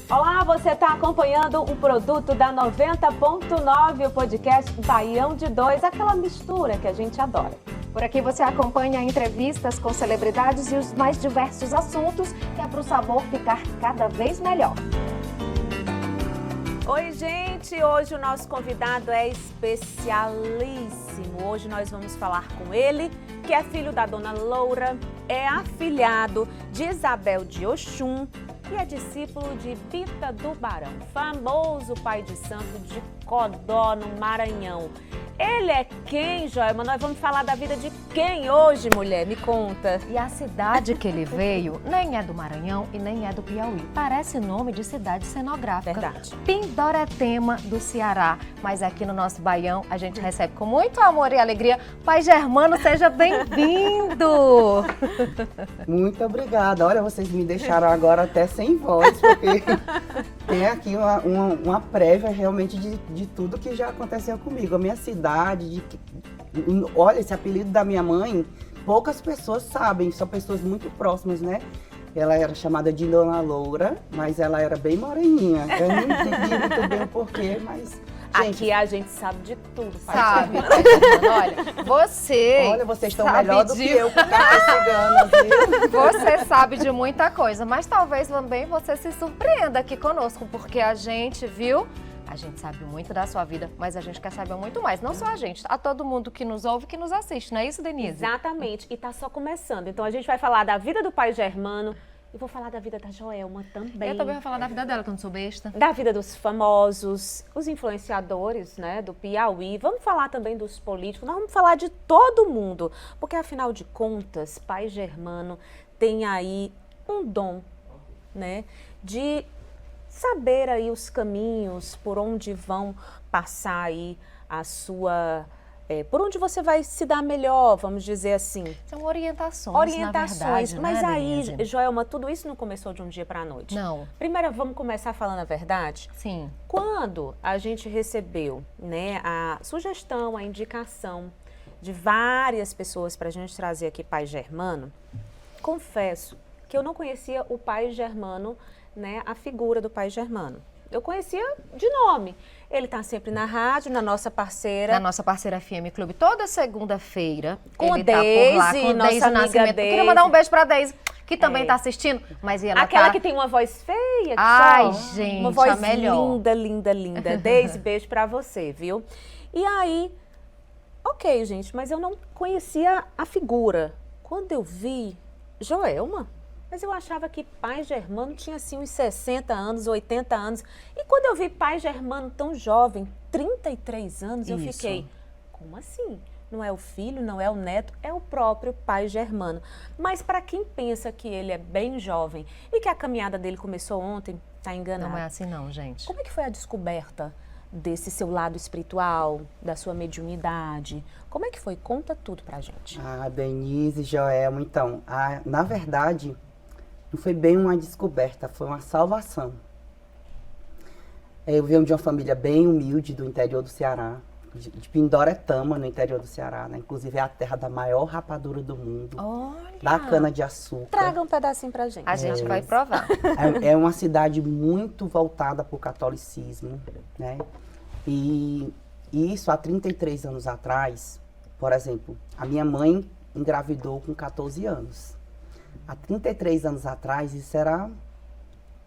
Olá, você está acompanhando um produto da 90.9, o podcast Baião de Dois, aquela mistura que a gente adora. Por aqui você acompanha entrevistas com celebridades e os mais diversos assuntos, que é para o sabor ficar cada vez melhor. Oi, gente! Hoje o nosso convidado é especialíssimo. Hoje nós vamos falar com ele, que é filho da Dona Loura, é afilhado de Isabel de Oxum e é discípulo de Bita do Barão, famoso pai de santo de Codó, no Maranhão. Ele é quem, Joelma? Nós vamos falar da vida de quem hoje, mulher? Me conta. E a cidade que ele veio nem é do Maranhão e nem é do Piauí. Parece nome de cidade cenográfica. Verdade. Pindoretama do Ceará. Mas aqui no nosso Baião a gente recebe com muito amor e alegria. Pai Germano, seja bem-vindo! Muito obrigada. Olha, vocês me deixaram agora até sem voz, porque tem aqui uma prévia realmente de tudo que já aconteceu comigo. A minha cidade, olha, esse apelido da minha mãe, poucas pessoas sabem, são pessoas muito próximas, né? Ela era chamada de Dona Loura, mas ela era bem moreninha. Eu não entendi muito bem o porquê, mas... Gente, aqui a gente sabe de tudo, pai. Sabe? Olha, vocês estão melhor do que eu que tá investigando, assim. Você sabe de muita coisa, mas talvez também você se surpreenda aqui conosco, porque a gente, viu? A gente sabe muito da sua vida, mas a gente quer saber muito mais. Não só a gente, a todo mundo que nos ouve, que nos assiste, não é isso, Denise? Exatamente, e tá só começando. Então a gente vai falar da vida do pai Germano e vou falar da vida da Joelma também. Eu também vou falar da vida dela, que eu não sou besta. Da vida dos famosos, os influenciadores, né, do Piauí. Vamos falar também dos políticos, nós vamos falar de todo mundo. Porque afinal de contas, pai Germano tem aí um dom, né, de saber aí os caminhos, por onde vão passar aí a sua... por onde você vai se dar melhor, vamos dizer assim. São orientações, Orientações, na verdade, mas né, aí, Denise? Joelma, tudo isso não começou de um dia para a noite. Não. Primeiro, vamos começar falando a verdade? Sim. Quando a gente recebeu, né, a sugestão, a indicação de várias pessoas para a gente trazer aqui pai Germano, confesso que eu não conhecia o pai Germano, né, a figura do pai Germano. Eu conhecia de nome. Ele está sempre na rádio, na nossa parceira. Na nossa parceira FM Clube, toda segunda-feira. Com ele a tá por lá, Deise, com nossa Deise amiga Nascimento. Eu Deise. queria mandar um beijo pra Deise, que também está assistindo. Mas ela aquela tá... que tem uma voz feia, que Ai, só, gente, uma voz a melhor. linda, linda, linda. Deise, beijo pra você, viu? E aí, ok, gente, mas eu não conhecia a figura. Quando eu vi Joelma, mas eu achava que pai Germano tinha assim uns 60 anos, 80 anos. E quando eu vi pai Germano tão jovem, 33 anos, eu Isso. fiquei, como assim? Não é o filho, não é o neto, é o próprio pai Germano. Mas para quem pensa que ele é bem jovem e que a caminhada dele começou ontem, tá enganado. Não é assim não, gente. Como é que foi a descoberta desse seu lado espiritual, da sua mediunidade? Como é que foi? Conta tudo pra gente. Ah, Denise, Joelma, então, na verdade, não foi bem uma descoberta, foi uma salvação. Eu venho de uma família bem humilde do interior do Ceará, de Pindoretama, no interior do Ceará, né? Inclusive é a terra da maior rapadura do mundo, Olha! da cana-de-açúcar. Traga um pedacinho pra gente. A gente vai provar. É uma cidade muito voltada para o catolicismo, né? E isso há 33 anos atrás, por exemplo, a minha mãe engravidou com 14 anos. Há 33 anos atrás, isso era,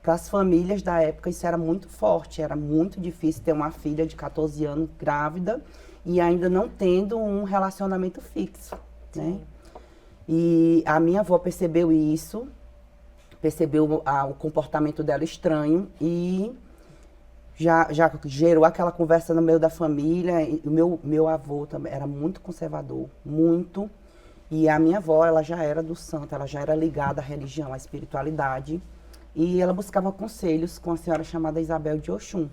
para as famílias da época, isso era muito forte, era muito difícil ter uma filha de 14 anos grávida e ainda não tendo um relacionamento fixo, né? E a minha avó percebeu isso, percebeu o comportamento dela estranho e já gerou aquela conversa no meio da família. E o meu avô também era muito conservador, muito. E a minha avó, ela já era do santo, ela já era ligada à religião, à espiritualidade. E ela buscava conselhos com a senhora chamada Isabel de Oxum.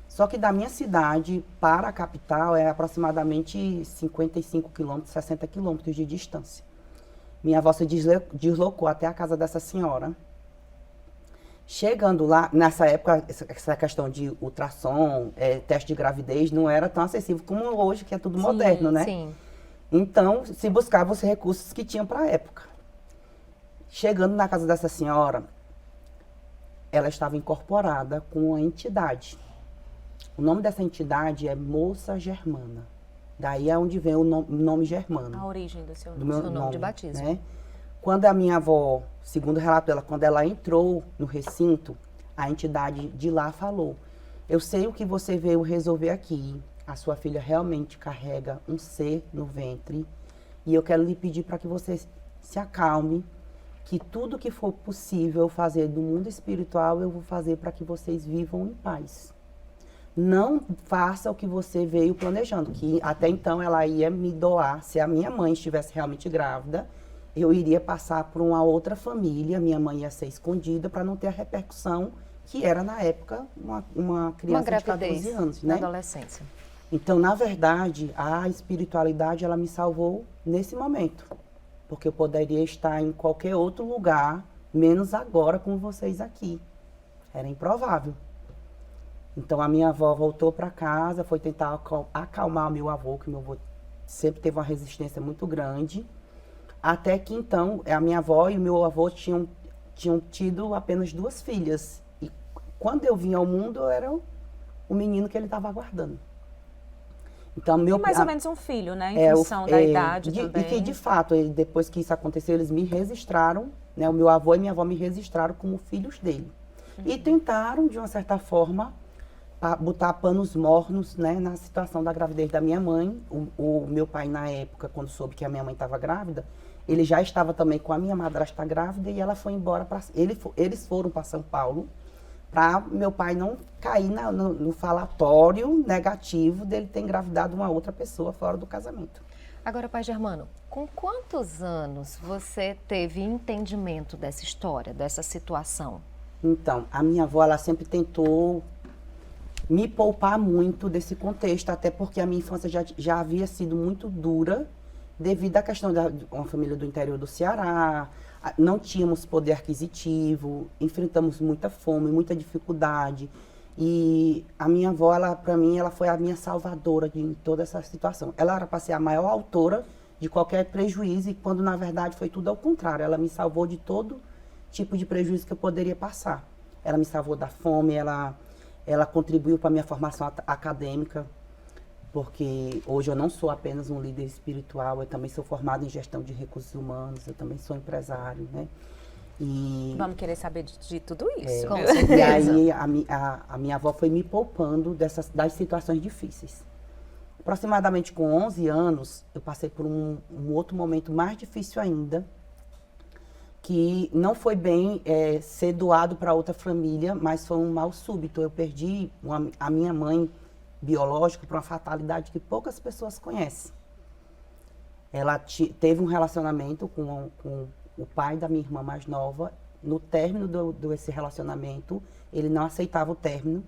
Só que da minha cidade para a capital é aproximadamente 55 quilômetros, 60 quilômetros de distância. Minha avó se deslocou até a casa dessa senhora. Chegando lá, nessa época, essa questão de ultrassom, teste de gravidez, não era tão acessível como hoje, que é tudo moderno, né? Sim. Então, se buscava os recursos que tinham para a época. Chegando na casa dessa senhora, ela estava incorporada com uma entidade. O nome dessa entidade é Moça Germana. Daí é onde vem o nome Germano. A origem do seu Do nome. meu Seu nome de batismo. Né? Quando a minha avó, segundo o relato dela, quando ela entrou no recinto, a entidade de lá falou: eu sei o que você veio resolver aqui. A sua filha realmente carrega um ser no ventre. E eu quero lhe pedir para que você se acalme, que tudo que for possível fazer do mundo espiritual, eu vou fazer para que vocês vivam em paz. Não faça o que você veio planejando, que até então ela ia me doar. Se a minha mãe estivesse realmente grávida, eu iria passar por uma outra família, minha mãe ia ser escondida para não ter a repercussão que era na época uma criança de 14 anos, na né? adolescência. Então, na verdade, a espiritualidade ela me salvou nesse momento, porque eu poderia estar em qualquer outro lugar, menos agora com vocês aqui. Era improvável. Então a minha avó voltou para casa, foi tentar acalmar o meu avô, que meu avô sempre teve uma resistência muito grande. Até que então a minha avó e o meu avô tinham tido apenas 2 filhas. E quando eu vim ao mundo, eu era o menino que ele estava aguardando. Então, E mais ou menos um filho, né? Em função da idade também. E que, de fato, depois que isso aconteceu, eles me registraram, né? O meu avô e minha avó me registraram como filhos dele. E tentaram, de uma certa forma, botar panos mornos, né, na situação da gravidez da minha mãe. O meu pai, na época, quando soube que a minha mãe estava grávida, ele já estava também com a minha madrasta grávida e ela foi embora para... Eles foram para São Paulo para meu pai não cair no falatório negativo dele ter engravidado uma outra pessoa fora do casamento. Agora, pai Germano, com quantos anos você teve entendimento dessa história, dessa situação? Então, a minha avó, ela sempre tentou me poupar muito desse contexto, até porque a minha infância já havia sido muito dura, devido à questão de uma família do interior do Ceará, não tínhamos poder aquisitivo, enfrentamos muita fome, muita dificuldade. E a minha avó, para mim, ela foi a minha salvadora de toda essa situação. Ela era para ser a maior autora de qualquer prejuízo, e quando na verdade foi tudo ao contrário. Ela me salvou de todo tipo de prejuízo que eu poderia passar. Ela me salvou da fome, ela contribuiu para a minha formação acadêmica, porque hoje eu não sou apenas um líder espiritual, eu também sou formado em gestão de recursos humanos, eu também sou empresário, né? E vamos querer saber de tudo isso. Com e certeza. aí a minha avó foi me poupando das situações difíceis. Aproximadamente com 11 anos, eu passei por um outro momento mais difícil ainda, que não foi bem ser doado para outra família, mas foi um mal súbito. Eu perdi a minha mãe biológica por uma fatalidade que poucas pessoas conhecem. Ela teve um relacionamento com o pai da minha irmã mais nova. No término desse relacionamento, ele não aceitava o término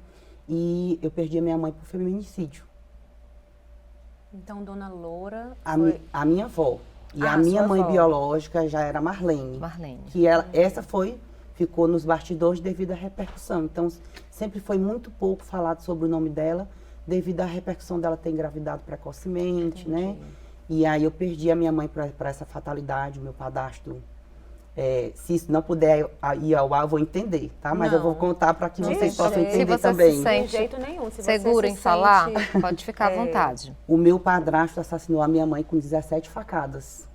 e eu perdi a minha mãe por feminicídio. Então, dona Loura A minha avó. E a Ah, minha sua mãe avó. biológica já era Marlene. Marlene. Que ficou nos bastidores devido à repercussão. Então, sempre foi muito pouco falado sobre o nome dela, devido à repercussão dela ter engravidado precocemente, né? E aí eu perdi a minha mãe para essa fatalidade, o meu padrasto. Se isso não puder ir ao ar, eu vou entender, tá? Mas eu vou Não. contar para que De vocês possam jeito. entender Se você também. se de sente jeito nenhum. Se seguro você em se falar, sente- pode ficar à vontade. O meu padrasto assassinou a minha mãe com 17 facadas,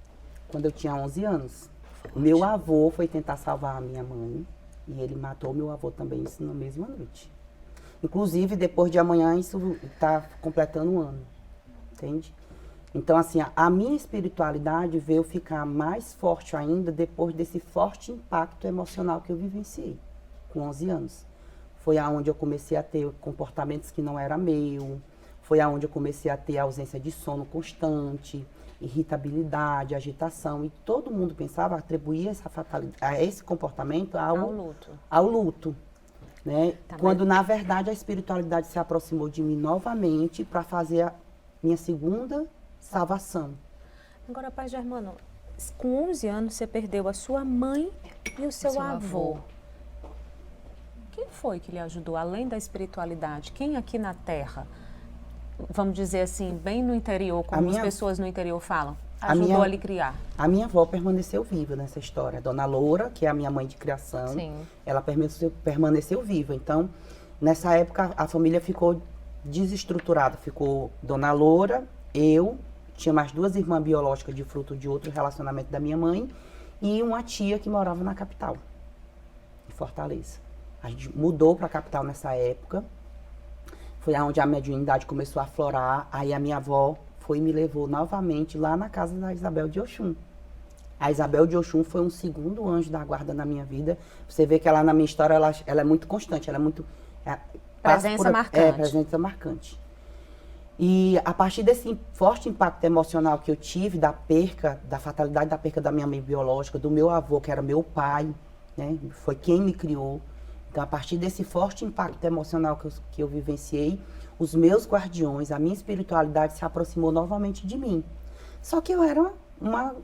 quando eu tinha 11 anos. O meu avô foi tentar salvar a minha mãe e ele matou meu avô também, isso na mesma noite. Inclusive, depois de amanhã, isso está completando 1 ano, entende? Então, assim, a minha espiritualidade veio ficar mais forte ainda depois desse forte impacto emocional que eu vivenciei, com 11 anos. Foi aonde eu comecei a ter comportamentos que não era meu, foi aonde eu comecei a ter ausência de sono constante, irritabilidade, agitação, e todo mundo pensava, atribuía essa fatalidade, esse comportamento Ao luto. ao luto, né? Tá, Quando, na verdade, a espiritualidade se aproximou de mim novamente para fazer a minha segunda salvação. Agora, pai Germano, com 11 anos você perdeu a sua mãe e o seu avô. Quem foi que lhe ajudou, além da espiritualidade? Quem aqui na Terra, vamos dizer assim, bem no interior, como as pessoas no interior falam? ajudou a lhe criar? A minha avó permaneceu viva nessa história. Dona Loura, que é a minha mãe de criação, Sim. ela permaneceu viva. Então, nessa época, a família ficou desestruturada. Ficou Dona Loura, eu, tinha mais 2 irmãs biológicas de fruto de outro relacionamento da minha mãe e uma tia que morava na capital, em Fortaleza. A gente mudou para a capital nessa época. Foi onde a mediunidade começou a aflorar. Aí a minha avó foi e me levou novamente lá na casa da Isabel de Oxum. A Isabel de Oxum foi um segundo anjo da guarda na minha vida. Você vê que ela, na minha história, ela é muito constante, ela é muito... Presença marcante. Presença marcante. E a partir desse forte impacto emocional que eu tive, da perca, da fatalidade da perca da minha mãe biológica, do meu avô, que era meu pai, né? Foi quem me criou. Então, a partir desse forte impacto emocional que eu vivenciei, os meus guardiões, a minha espiritualidade se aproximou novamente de mim. Só que eu era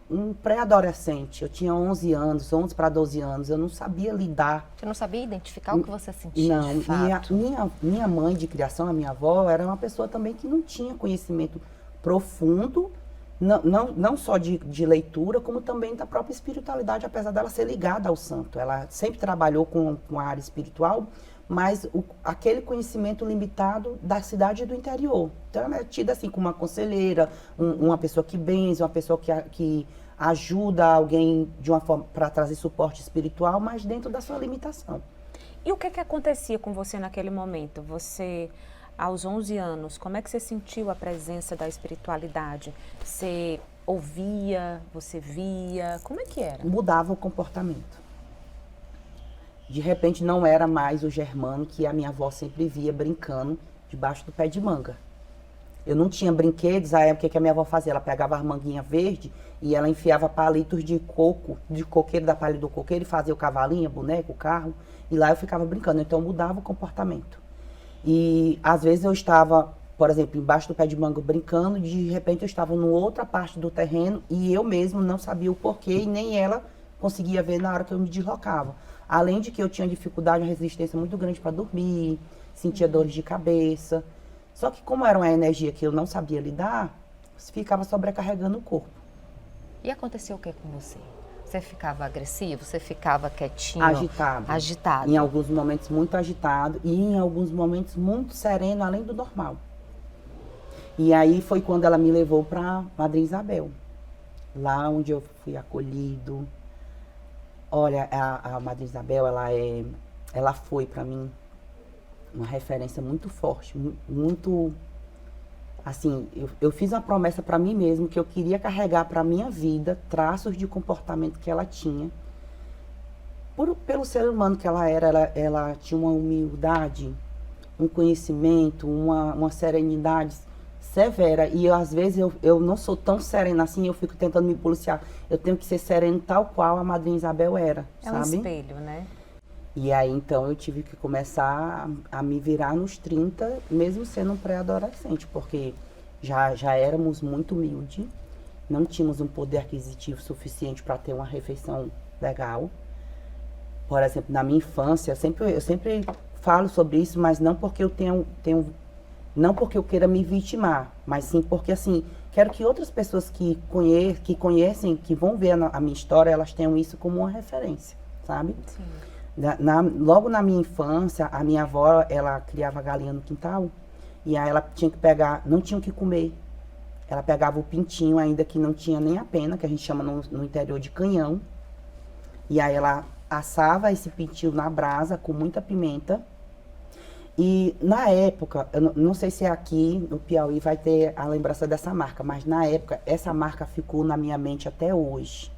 um pré-adolescente, eu tinha 11 anos, 11 para 12 anos, eu não sabia lidar. Você não sabia identificar o que você sentia, Não, de fato? e a minha mãe de criação, a minha avó, era uma pessoa também que não tinha conhecimento profundo, não só de leitura, como também da própria espiritualidade, apesar dela ser ligada ao santo. Ela sempre trabalhou com a área espiritual, mas aquele conhecimento limitado da cidade e do interior. Então, ela é tida assim como uma conselheira, uma pessoa que benze, uma pessoa que ajuda alguém de uma forma para trazer suporte espiritual, mas dentro da sua limitação. E o que acontecia com você naquele momento? Você, aos 11 anos, como é que você sentiu a presença da espiritualidade? Você ouvia, você via, como é que era? Mudava o comportamento. De repente não era mais o Germano que a minha avó sempre via brincando debaixo do pé de manga. Eu não tinha brinquedos, a época que a minha avó fazia, ela pegava as manguinhas verdes e ela enfiava palitos de coco, de coqueiro, da palha do coqueiro, e fazia o cavalinho, boneco, o carro, e lá eu ficava brincando, então mudava o comportamento. E às vezes eu estava, por exemplo, embaixo do pé de manga brincando, e de repente eu estava em outra parte do terreno e eu mesmo não sabia o porquê e nem ela conseguia ver na hora que eu me deslocava. Além de que eu tinha dificuldade, uma resistência muito grande para dormir, sentia dores de cabeça. Só que como era uma energia que eu não sabia lidar, ficava sobrecarregando o corpo. E aconteceu o que com você? Você ficava agressivo? Você ficava quietinho? Agitado. Agitado. Em alguns momentos muito agitado e em alguns momentos muito sereno, além do normal. E aí foi quando ela me levou para Madrinha Isabel. Lá onde eu fui acolhido. Olha, a Madrinha Isabel, ela foi para mim uma referência muito forte, muito, assim, eu fiz uma promessa para mim mesmo que eu queria carregar para minha vida traços de comportamento que ela tinha, pelo ser humano que ela era, ela tinha uma humildade, um conhecimento, uma serenidade severa, e às vezes eu não sou tão serena assim, eu fico tentando me policiar. Eu tenho que ser serena tal qual a Madrinha Isabel era, É sabe? um espelho, né? E aí, então, eu tive que começar a me virar nos 30, mesmo sendo um pré-adolescente, porque já éramos muito humildes, não tínhamos um poder aquisitivo suficiente para ter uma refeição legal. Por exemplo, na minha infância, eu sempre falo sobre isso, mas não porque eu não porque eu queira me vitimar, mas sim porque, assim, quero que outras pessoas que conhecem, que vão ver a minha história, elas tenham isso como uma referência, sabe? Sim. Logo na minha infância, a minha avó, ela criava galinha no quintal, e aí ela tinha que pegar, não tinha o que comer. Ela pegava o pintinho, ainda que não tinha nem a pena, que a gente chama no interior de canhão, e aí ela assava esse pintinho na brasa com muita pimenta. E na época, eu não sei se aqui no Piauí vai ter a lembrança dessa marca, mas na época, essa marca ficou na minha mente até hoje.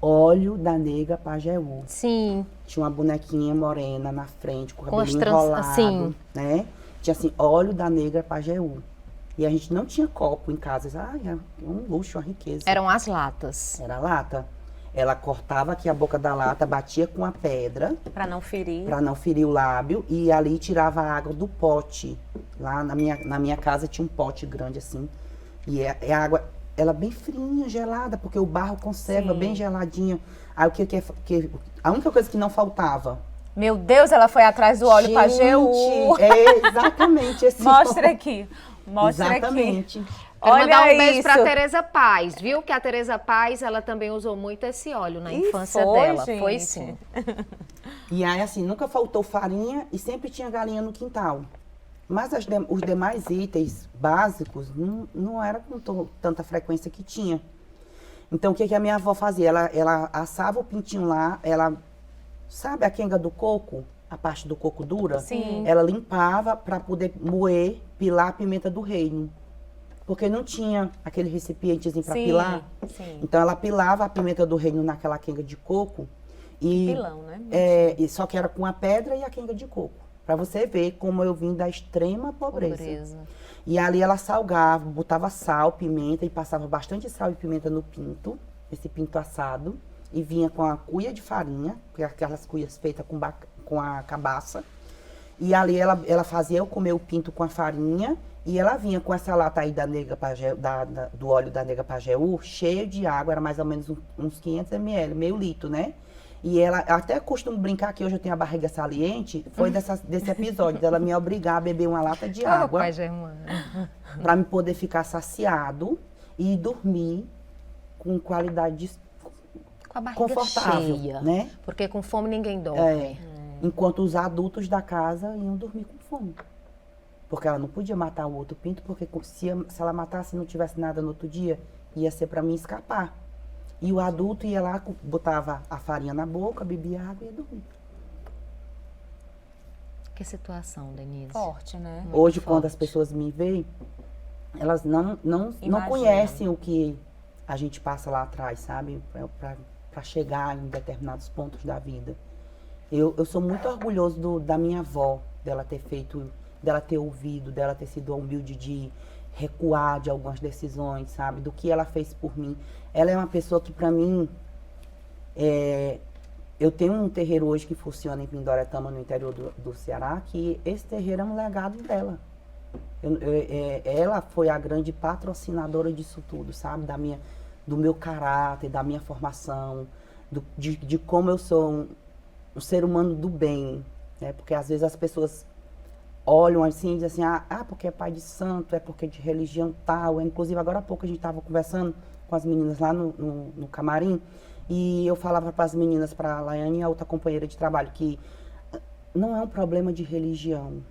Óleo da Nega Pajeú. Sim. Tinha uma bonequinha morena na frente, com o Com as cabelinho enrolado, assim. né? Tinha assim, óleo da Negra Pajeú. E a gente não tinha copo em casa. É um luxo, uma riqueza. Eram as latas. Era lata. Ela cortava aqui a boca da lata, batia com a pedra. Para não ferir. Para não ferir o lábio. E ali tirava a água do pote. Lá na minha casa tinha um pote grande assim. E a água, ela bem frinha, gelada, porque o barro conserva. Sim. Bem geladinho. Aí a única coisa que não faltava... Meu Deus, ela foi atrás do óleo Pajeú. É exatamente esse Mostra aqui. Mostra exatamente. aqui. Quero Olha mandar um beijo isso. pra Tereza Paz, viu? Que a Tereza Paz, ela também usou muito esse óleo na infância foi, dela. gente? Foi sim. E aí, assim, nunca faltou farinha e sempre tinha galinha no quintal. Mas os demais itens básicos não era com tanta frequência que tinha. Então, o que, que a minha avó fazia? Ela assava o pintinho lá, sabe a quenga do coco? A parte do coco dura? Sim. Ela limpava para poder moer, pilar a pimenta do reino. Porque não tinha aquele recipientezinho para Sim, pilar. sim. Então, ela pilava a pimenta do reino naquela quenga de coco. E, Pilão, né? só que era com a pedra e a quenga de coco. Para você ver como eu vim da extrema pobreza. E ali ela salgava, botava sal, pimenta e passava bastante sal e pimenta no pinto, esse pinto assado. E vinha com a cuia de farinha, aquelas cuias feitas com a cabaça. E ali ela fazia eu comer o pinto com a farinha. E ela vinha com essa lata aí da Nega Pajeú, do óleo da Nega Pajeú, cheio de água, era mais ou menos uns 500 ml, meio litro, né? E ela, até costumo brincar que hoje eu tenho a barriga saliente, foi desse episódio, dela me obrigar a beber uma lata de água, Pai Germano. para me poder ficar saciado e dormir com qualidade Com a barriga confortável, cheia. né? Porque com fome ninguém dorme. É, enquanto os adultos da casa iam dormir com fome. Porque ela não podia matar o outro pinto, porque se ela matasse e não tivesse nada no outro dia, ia ser para mim escapar. E o adulto ia lá, botava a farinha na boca, bebia água e ia dormir. Que situação, Denise. Forte, né? Muito Hoje, quando forte. as pessoas me veem, elas não Imagina. conhecem o que a gente passa lá atrás, sabe? Para chegar em determinados pontos da vida. Eu sou muito orgulhoso da minha avó, dela ter feito, dela ter ouvido, dela ter sido humilde de recuar de algumas decisões, sabe? Do que ela fez por mim. Ela é uma pessoa que, para mim, eu tenho um terreiro hoje que funciona em Pindoretama, no interior do Ceará, que esse terreiro é um legado dela. Ela foi a grande patrocinadora disso tudo, sabe? Do meu caráter, da minha formação, de como eu sou um ser humano do bem, né? Porque às vezes as pessoas olham assim e dizem assim, porque é pai de santo, é porque é de religião tal. Inclusive, agora há pouco a gente estava conversando com as meninas lá no camarim, e eu falava para as meninas, para a Laiane e a outra companheira de trabalho, que não é um problema de religião.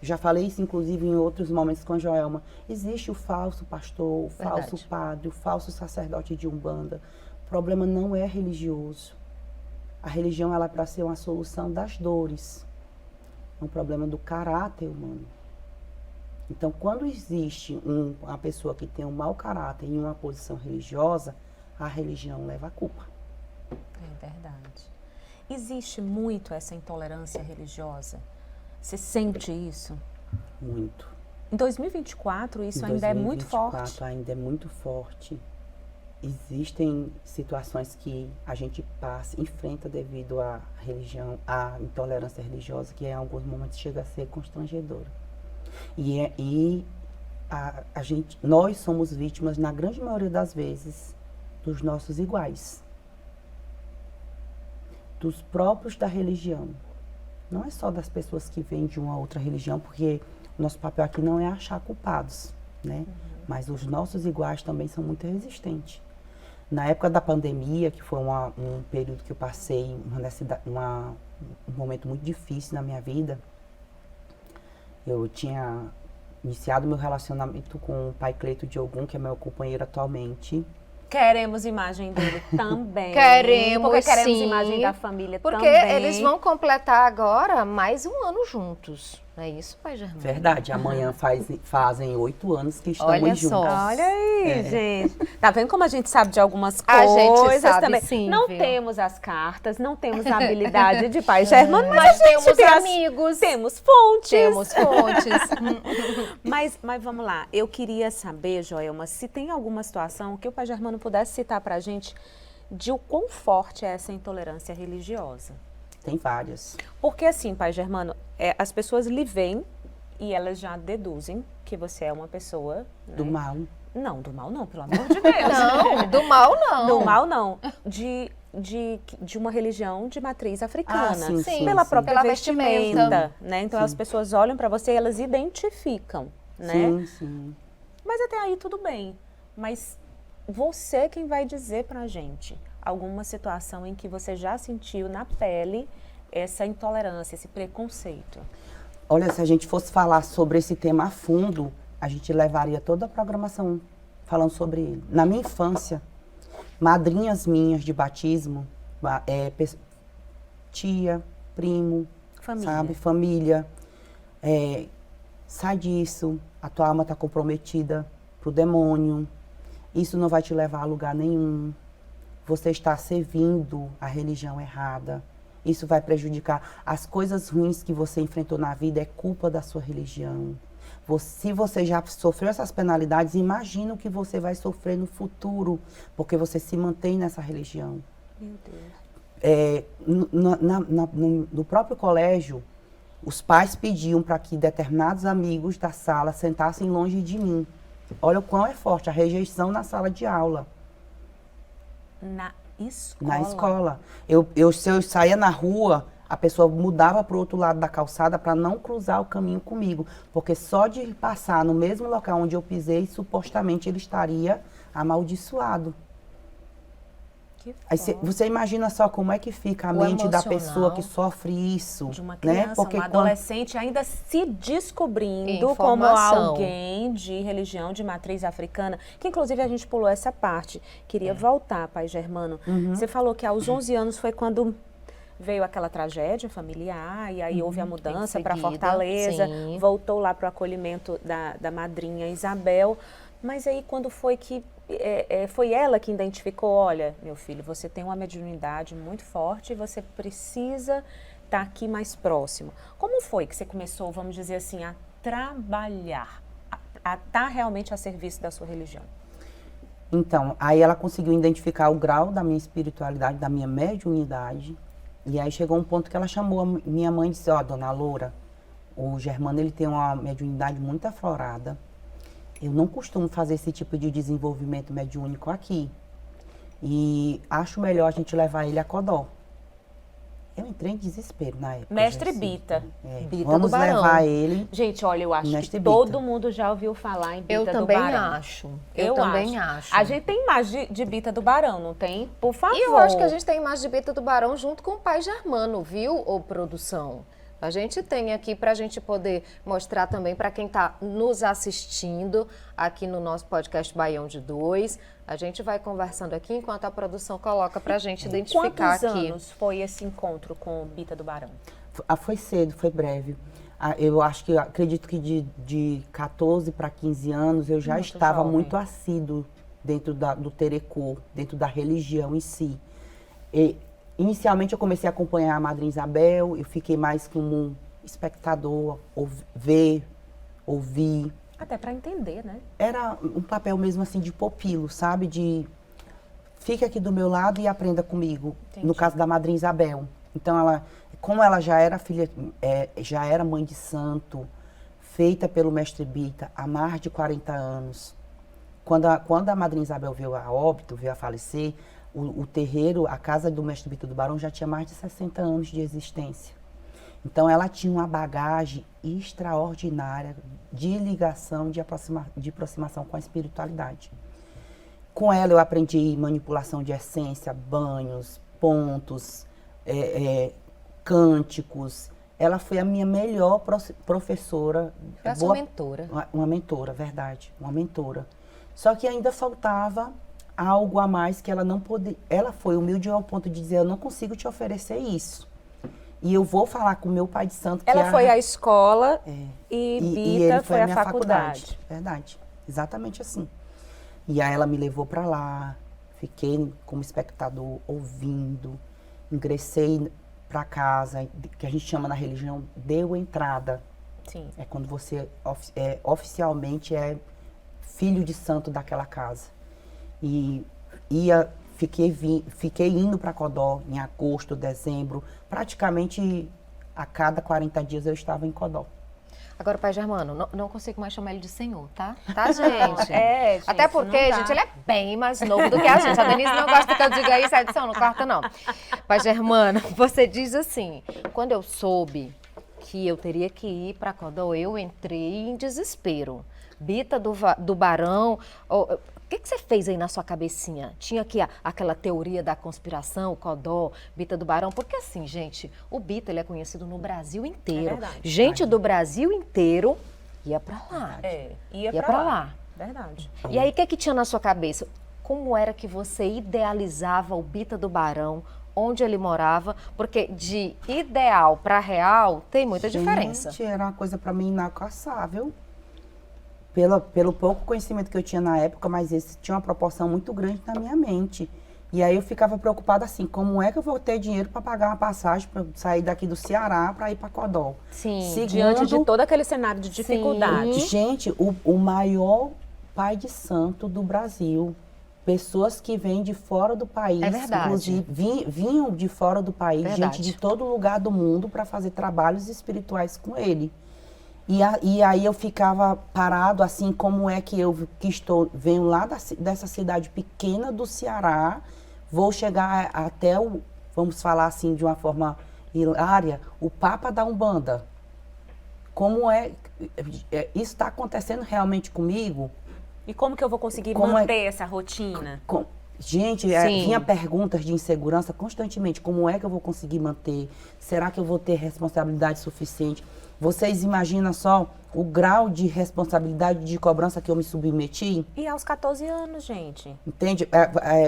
Já falei isso, inclusive, em outros momentos com a Joelma. Existe o falso pastor, o falso padre, o falso sacerdote de Umbanda. O problema não é religioso. A religião, ela é para ser uma solução das dores. É um problema do caráter humano. Então, quando existe uma pessoa que tem um mau caráter em uma posição religiosa, a religião leva a culpa. É verdade. Existe muito essa intolerância religiosa? Você sente isso? Muito. Em 2024, isso Em ainda é muito 2024 forte? ainda é muito forte. Existem situações que a gente enfrenta devido à religião, à intolerância religiosa, que em alguns momentos chega a ser constrangedora. Nós somos vítimas, na grande maioria das vezes, dos nossos iguais. Dos próprios da religião. Não é só das pessoas que vêm de uma outra religião, porque o nosso papel aqui não é achar culpados, né? Mas os nossos iguais também são muito resistentes. Na época da pandemia, que foi um período que eu passei, um momento muito difícil na minha vida, eu tinha iniciado meu relacionamento com o pai Cleito Diogun, que é meu companheiro atualmente. Queremos imagem dele também. Queremos, porque queremos sim. imagem da família Porque também. eles vão completar agora mais um ano juntos. Não é isso, pai Germano? Verdade, amanhã fazem 8 anos que estamos Olha juntos. só. Olha aí, gente. Tá vendo como a gente sabe de algumas A gente coisas sabe, também? sim, Não viu? temos as cartas, não temos a habilidade de pai Germano, mas Nós a gente temos tem amigos. temos fontes. Temos fontes. Mas vamos lá, eu queria saber, Joelma, se tem alguma situação que o pai Germano pudesse citar pra gente de o quão forte é essa intolerância religiosa. Tem várias. Porque assim, pai Germano, as pessoas lhe veem e elas já deduzem que você é uma pessoa... Do né? mal. Não, do mal não, pelo amor de Deus. Não, do mal não. Do mal não. De uma religião de matriz africana. sim, sim, Pela sim. própria Pela vestimenta, vestimenta. né? Então Sim. as pessoas olham para você e elas identificam, né? Sim, sim. Mas até aí tudo bem. Mas você quem vai dizer pra gente alguma situação em que você já sentiu na pele essa intolerância, esse preconceito? Olha, se a gente fosse falar sobre esse tema a fundo, a gente levaria toda a programação falando sobre ele. Na minha infância, madrinhas minhas de batismo, tia, primo, Família. sabe, família, sai disso, a tua alma está comprometida pro demônio, isso não vai te levar a lugar nenhum, você está servindo a religião errada, isso vai prejudicar as coisas ruins que você enfrentou na vida, é culpa da sua religião. Se você já sofreu essas penalidades, imagina o que você vai sofrer no futuro, porque você se mantém nessa religião. Meu Deus. No próprio colégio, os pais pediam para que determinados amigos da sala sentassem longe de mim. Olha o quão é forte a rejeição na sala de aula. Na escola? Na escola. Se eu saía na rua, a pessoa mudava para o outro lado da calçada para não cruzar o caminho comigo. Porque só de passar no mesmo local onde eu pisei, supostamente ele estaria amaldiçoado. Aí você imagina só como é que fica a mente da pessoa que sofre isso. De uma criança, né? Porque um adolescente ainda se descobrindo como alguém de religião de matriz africana, que inclusive a gente pulou essa parte. Queria voltar, pai Germano. Você falou que aos 11 anos foi quando veio aquela tragédia familiar, e aí houve a mudança para Fortaleza, voltou lá para o acolhimento da madrinha Isabel. Mas aí quando foi que foi ela que identificou, olha, meu filho, você tem uma mediunidade muito forte e você precisa estar aqui mais próximo. Como foi que você começou, vamos dizer assim, a trabalhar, a estar realmente a serviço da sua religião? Então, aí ela conseguiu identificar o grau da minha espiritualidade, da minha mediunidade, e aí chegou um ponto que ela chamou a minha mãe e disse, ó, dona Loura, o Germano, ele tem uma mediunidade muito aflorada. Eu não costumo fazer esse tipo de desenvolvimento mediúnico aqui. E acho melhor a gente levar ele a Codó. Eu entrei em desespero na época. Mestre assim, Bita. Bita vamos do Barão. levar ele. Gente, olha, eu acho Mestre que Bita. todo mundo já ouviu falar em Bita do Barão. Eu também acho. Eu também acho. A gente tem imagem de Bita do Barão, não tem? Por favor. E eu acho que a gente tem imagem de Bita do Barão junto com o pai Germano, viu, ô produção? A gente tem aqui para a gente poder mostrar também para quem está nos assistindo aqui no nosso podcast Baião de 2. A gente vai conversando aqui enquanto a produção coloca para a gente identificar Quantos aqui. anos foi esse encontro com Bita do Barão? Foi cedo, foi breve. Acredito que de 14 para 15 anos eu já Muito estava jovem. muito assíduo dentro do Terecô, dentro da religião em si. Inicialmente eu comecei a acompanhar a Madrinha Isabel, eu fiquei mais como um espectador, ouvir. Até para entender, né? Era um papel mesmo assim de pupilo, sabe? De fique aqui do meu lado e aprenda comigo. Entendi. No caso da Madrinha Isabel. Então como ela já era filha, já era mãe de santo, feita pelo Mestre Bita há mais de 40 anos. Quando a Madrinha Isabel veio a óbito, veio a falecer, o terreiro, a casa do Mestre Bita do Barão já tinha mais de 60 anos de existência. Então ela tinha uma bagagem extraordinária de ligação, de aproximação com a espiritualidade. Com ela eu aprendi manipulação de essência, banhos, pontos, cânticos. Ela foi a minha melhor professora. Foi a sua mentora. Uma mentora, verdade, uma mentora. Só que ainda faltava algo a mais que ela não podia. Ela foi humilde ao ponto de dizer, eu não consigo te oferecer isso. E eu vou falar com o meu pai de santo. Ela foi à escola e Bita ele foi à minha faculdade. Verdade, exatamente assim. E aí ela me levou para lá, fiquei como espectador, ouvindo, ingressei para casa, que a gente chama na religião, deu entrada. Sim. É quando você oficialmente é filho de santo daquela casa. E fiquei indo para Codó em agosto, dezembro, praticamente a cada 40 dias eu estava em Codó. Agora, pai Germano, não consigo mais chamar ele de senhor, tá? Tá, gente? Gente, até porque, não dá. gente, ele é bem mais novo do que a gente. A Denise não gosta que eu diga isso, edição, não corta não. Pai Germano, você diz assim, quando eu soube que eu teria que ir para Codó, eu entrei em desespero. Bita do Barão, o que você fez aí na sua cabecinha? Tinha aqui aquela teoria da conspiração, o Codó, Bita do Barão, porque assim, gente, o Bita ele é conhecido no Brasil inteiro. verdade. Gente do Brasil inteiro ia para lá. Ia Ia pra pra lá. lá. Verdade. E aí, o que tinha na sua cabeça? Como era que você idealizava o Bita do Barão, onde ele morava? Porque de ideal para real tem muita diferença. Gente, era uma coisa para mim inalcançável. Pelo pouco conhecimento que eu tinha na época, mas esse tinha uma proporção muito grande na minha mente. E aí eu ficava preocupada assim, como é que eu vou ter dinheiro para pagar uma passagem para sair daqui do Ceará para ir para Codó? Sim. Diante de todo aquele cenário de dificuldade. Gente, o maior pai de santo do Brasil. Pessoas que vêm de fora do país, É verdade. inclusive vinham de fora do país, Verdade. gente de todo lugar do mundo para fazer trabalhos espirituais com ele. E aí eu ficava parado, assim, como é que eu venho lá dessa cidade pequena do Ceará, vou chegar até vamos falar assim de uma forma hilária, o Papa da Umbanda. Como isso está acontecendo realmente comigo? E como que eu vou conseguir Como manter essa rotina? Gente, Sim. vinha perguntas de insegurança constantemente. Como é que eu vou conseguir manter? Será que eu vou ter responsabilidade suficiente? Vocês imaginam só o grau de responsabilidade de cobrança que eu me submeti? E aos 14 anos, gente? Entende?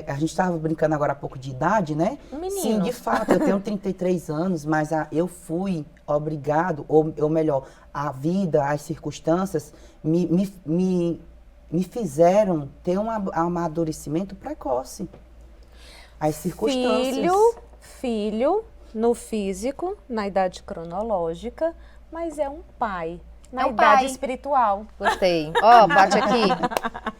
A gente estava brincando agora há pouco de idade, né? Um menino. Sim, de fato, eu tenho 33 anos, mas eu fui obrigado, ou melhor, a vida, as circunstâncias me fizeram ter um amadurecimento precoce. As circunstâncias. Filho, no físico, na idade cronológica, mas é um pai, na É um idade pai. espiritual. Gostei. Ó, bate aqui.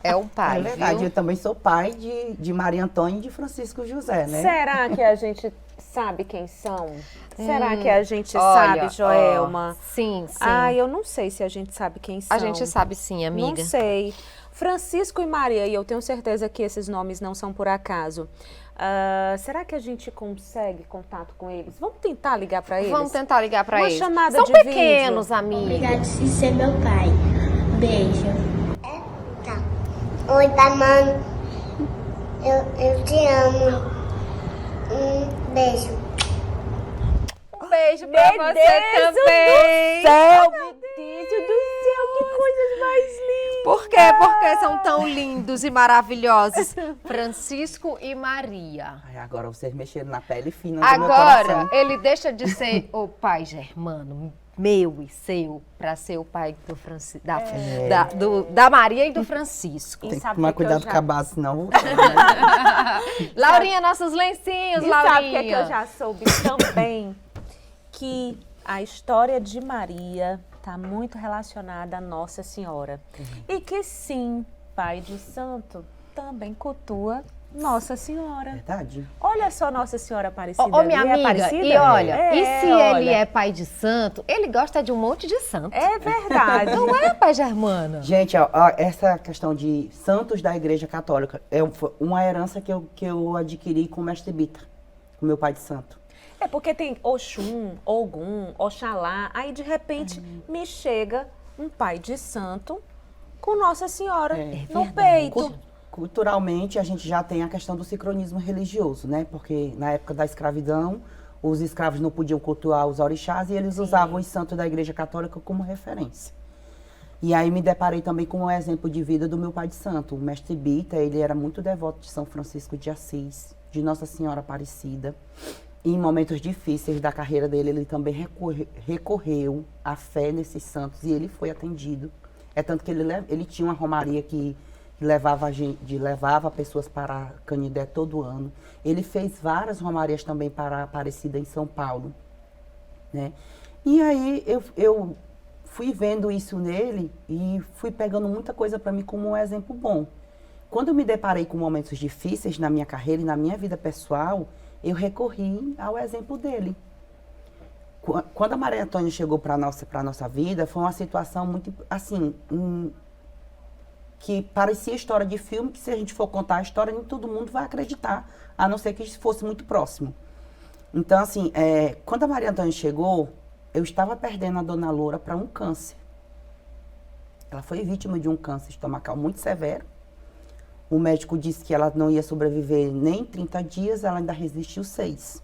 É um pai, É verdade, viu? eu também sou pai de Maria Antônia e de Francisco José, né? Será que a gente sabe quem são? Será que a gente Olha, sabe, Joelma? ó, sim, sim. Ah, eu não sei se a gente sabe quem são. A gente sabe sim, amiga. Não sei. Francisco e Maria, e eu tenho certeza que esses nomes não são por acaso. Será que a gente consegue contato com eles? Vamos tentar ligar para eles? Vamos tentar ligar pra Uma eles. chamada São de pequenos, vídeo. amiga. Obrigada por ser meu pai. Beijo. Oi, mano. Eu te amo. Beijo. Um beijo pra Meu você Deus também. do céu, meu Deus do céu, que coisas mais lindas. Por quê? Porque são tão lindos e maravilhosos. Francisco e Maria. Ai, agora vocês mexeram na pele fina do meu Agora, coração. ele deixa de ser o pai germano, meu e seu, para ser o pai do da Maria e do Francisco. Tem que sabe tomar o que eu cuidado já- com a base, senão... Laurinha, nossos lencinhos, E Laurinha. sabe o que é que eu já soube também? Que a história de Maria está muito relacionada à Nossa Senhora. E que sim, pai de santo também cultua Nossa Senhora. Verdade. Olha só Nossa Senhora Aparecida. Ô, minha ali, é amiga, Aparecida? e olha, e se olha, ele é pai de santo, ele gosta de um monte de santo. É verdade. Não é pai germano? Gente, ó, essa questão de santos da Igreja Católica foi uma herança que eu adquiri com o mestre Bita, com meu pai de santo. É porque tem Oxum, Ogum, Oxalá, aí de repente me chega um pai de santo com Nossa Senhora no peito. Culturalmente, a gente já tem a questão do sincronismo religioso, né? Porque na época da escravidão, os escravos não podiam cultuar os orixás e eles usavam os santos da Igreja Católica como referência. E aí me deparei também com um exemplo de vida do meu pai de santo. O mestre Bita, ele era muito devoto de São Francisco de Assis, de Nossa Senhora Aparecida. E em momentos difíceis da carreira dele, ele também recorreu à fé nesses santos e ele foi atendido. É tanto que ele tinha uma romaria que levava pessoas para Canindé todo ano. Ele fez várias romarias também para Aparecida em São Paulo, né? E aí eu fui vendo isso nele e fui pegando muita coisa para mim como um exemplo bom. Quando eu me deparei com momentos difíceis na minha carreira e na minha vida pessoal, eu recorri ao exemplo dele. Quando a Maria Antônia chegou para a nossa vida, foi uma situação muito, assim, que parecia história de filme, que se a gente for contar a história, nem todo mundo vai acreditar, a não ser que fosse muito próximo. Então, assim, quando a Maria Antônia chegou, eu estava perdendo a dona Loura para um câncer. Ela foi vítima de um câncer estomacal muito severo. O médico disse que ela não ia sobreviver nem 30 dias, ela ainda resistiu 6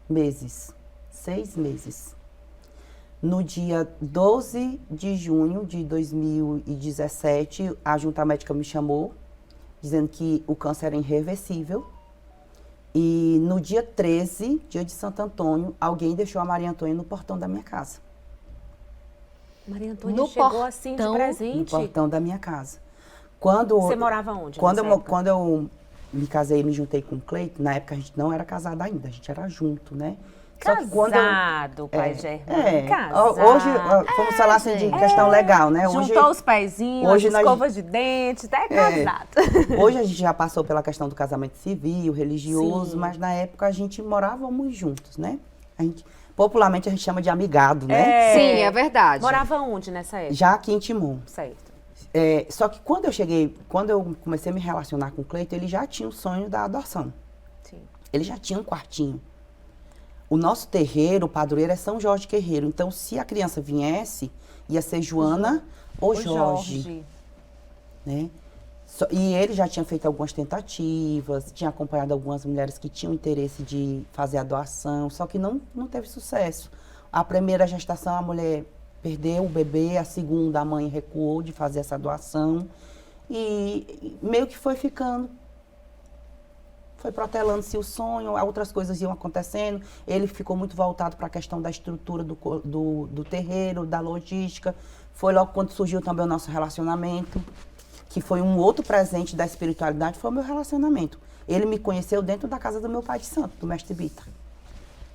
meses. 6 meses. No dia 12 de junho de 2017, a junta médica me chamou, dizendo que o câncer era irreversível. E no dia 13, dia de Santo Antônio, alguém deixou a Maria Antônia no portão da minha casa. Maria Antônia No chegou assim de portão? No presente. portão da minha casa. Quando, Você morava onde? quando, nessa eu, época? quando eu me casei e me juntei com o Cleiton, na época a gente não era casado ainda, a gente era junto, né? Só que quando eu- Casado, pai Germano. Casado. Hoje, vamos falar assim de questão legal, né? Hoje, Juntou os pezinhos, hoje as nós- escovas de dente, até casado. hoje a gente já passou pela questão do casamento civil, religioso, Sim. mas na época a gente morávamos juntos, né? Popularmente a gente chama de amigado, né? Sim, é verdade. Morava onde nessa época? Já aqui em Timon. Certo. Só que quando eu comecei a me relacionar com o Cleiton, ele já tinha o sonho da adoção. Sim. Ele já tinha um quartinho. O nosso terreiro, o padroeiro, é São Jorge Guerreiro. Então, se a criança viesse, ia ser Joana ou Jorge, né? E ele já tinha feito algumas tentativas, tinha acompanhado algumas mulheres que tinham interesse de fazer a doação, só que não teve sucesso. A primeira gestação, a mulher perdeu o bebê, a segunda, a mãe recuou de fazer essa doação. E meio que foi ficando. Foi protelando-se o sonho, outras coisas iam acontecendo. Ele ficou muito voltado para a questão da estrutura do terreiro, da logística. Foi logo quando surgiu também o nosso relacionamento, que foi um outro presente da espiritualidade, foi o meu relacionamento. Ele me conheceu dentro da casa do meu pai de santo, do mestre Bita.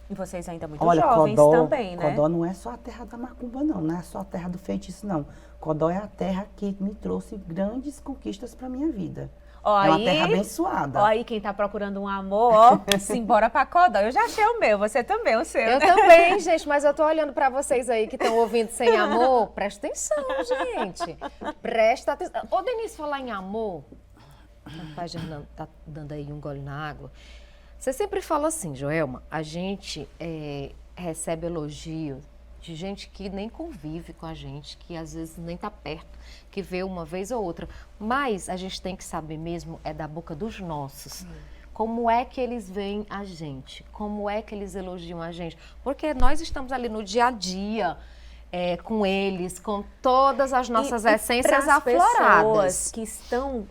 E vocês ainda muito Olha, jovens Codó, também, né? Codó não é só a terra da macumba, não é só a terra do feitiço, não. Codó é a terra que me trouxe grandes conquistas para minha vida. Ó, É uma aí- terra abençoada. Ó, aí quem tá procurando um amor, ó, simbora pra Codó. Eu já achei o meu, você também, o seu. Eu né? também, gente, mas eu tô olhando pra vocês aí que estão ouvindo sem amor. Presta atenção, gente. Presta atenção. Ô, Denise, falar em amor. O pai Fernando tá dando aí um gole na água. Você sempre fala assim, Joelma, a gente recebe elogio de gente que nem convive com a gente, que às vezes nem tá perto, que vê uma vez ou outra. Mas a gente tem que saber mesmo, é da boca dos nossos. Como é que eles veem a gente? Como é que eles elogiam a gente? Porque nós estamos ali no dia a dia com eles, com todas as nossas essências pras afloradas. pessoas que estão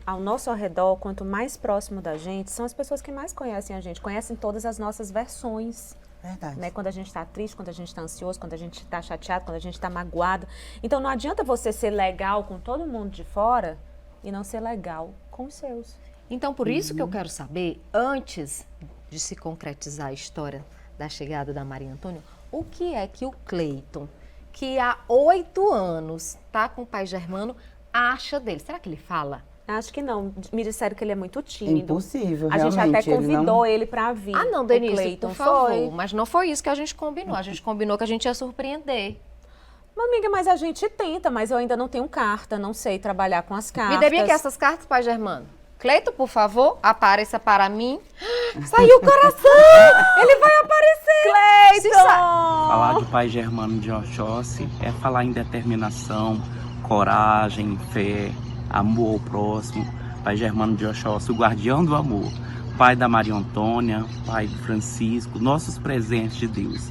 ao nosso redor, quanto mais próximo da gente, são as pessoas que mais conhecem a gente, conhecem todas as nossas versões. Verdade. Né? Quando a gente está triste, quando a gente está ansioso, quando a gente está chateado, quando a gente está magoado. Então não adianta você ser legal com todo mundo de fora e não ser legal com os seus. Então, por isso que eu quero saber, antes de se concretizar a história da chegada da Maria Antônia, o que é que o Cleiton, que há 8 anos está com o pai Germano, acha dele? Será que ele fala? Acho que não. Me disseram que ele é muito tímido. Impossível, A gente realmente. até convidou ele para vir. Ah, não, O Denise, Cleiton por favor. foi. Mas não foi isso que a gente combinou. A gente combinou que a gente ia surpreender. Amiga, mas a gente tenta, mas eu ainda não tenho carta, não sei trabalhar com as cartas. Me dê bem aqui essas cartas, pai Germano. Cleiton, por favor, apareça para mim. Saiu o coração! Ele vai aparecer! Cleiton! Falar do pai Germano de Oxóssi é falar em determinação, coragem, fé, amor ao próximo. Pai Germano de Oxóssi, o guardião do amor. Pai da Maria Antônia, pai do Francisco, nossos presentes de Deus.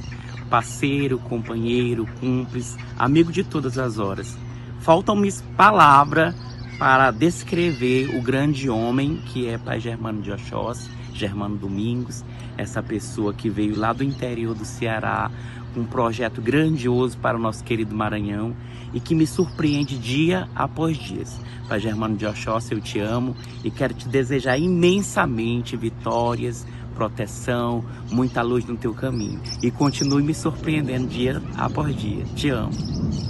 Parceiro, companheiro, cúmplice, amigo de todas as horas. Faltam-me palavras para descrever o grande homem que é pai Germano de Oxóssi, Germano Domingos, essa pessoa que veio lá do interior do Ceará, com um projeto grandioso para o nosso querido Maranhão e que me surpreende dia após dia. Pai Germano de Oxóssi, eu te amo e quero te desejar imensamente vitórias, proteção, muita luz no teu caminho. E continue me surpreendendo dia após dia. Te amo.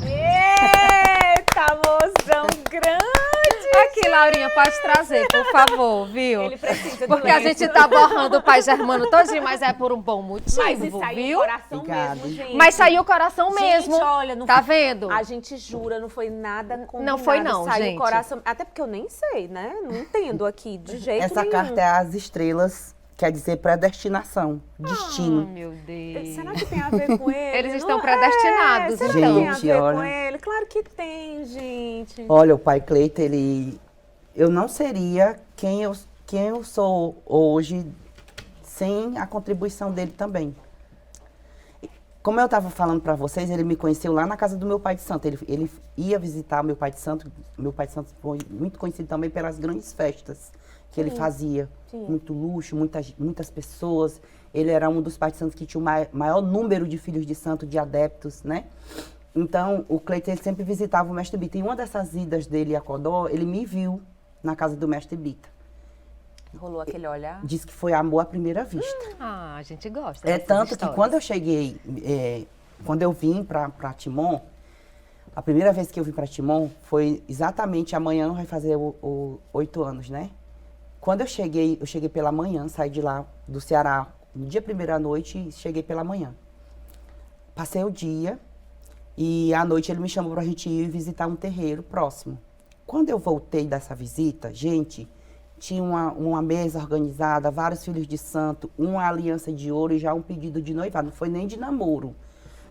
Eita, mozão grande! Aqui, Laurinha, pode trazer, por favor, viu? Ele precisa do Porque a lenço. gente tá borrando o pai Germano todinho, mas é por um bom motivo, Mas isso saiu viu? o coração Obrigada. mesmo, gente. Mas saiu o coração Gente, mesmo. olha, não Tá foi- vendo? A gente jura, não foi nada combinado. Não foi não, Saiu gente. o coração. Até porque eu nem sei, né? Não entendo aqui de jeito Essa nenhum. carta é as estrelas quer dizer predestinação, destino. Meu Deus. Será que tem a ver com ele? Eles estão Não predestinados, será então. que tem a Gente, ver olha. com ele? Claro que tem, gente. Olha, o pai Cleiton, eu não seria quem eu sou hoje sem a contribuição dele também. Como eu estava falando para vocês, ele me conheceu lá na casa do meu pai de santo. Ele ia visitar o meu pai de santo. Meu pai de santo foi muito conhecido também pelas grandes festas que ele fazia. Sim. Muito luxo, muitas pessoas. Ele era um dos pais de santo que tinha o maior número de filhos de santo, de adeptos, né? Então, o Cleiton ele sempre visitava o mestre Bita. E uma dessas idas dele a Codó, ele me viu na casa do mestre Bita. Rolou aquele olhar? Diz que foi amor à primeira vista. Ah, a gente gosta É dessas tanto que histórias. quando eu cheguei, quando eu vim para Timon, a primeira vez que eu vim para Timon foi exatamente amanhã, vai fazer 8 anos, né? Quando eu cheguei pela manhã, saí de lá do Ceará no dia 1º à noite e cheguei pela manhã. Passei o dia e à noite ele me chamou para a gente ir visitar um terreiro próximo. Quando eu voltei dessa visita, gente, tinha uma mesa organizada, vários filhos de santo, uma aliança de ouro e já um pedido de noivado. Não foi nem de namoro.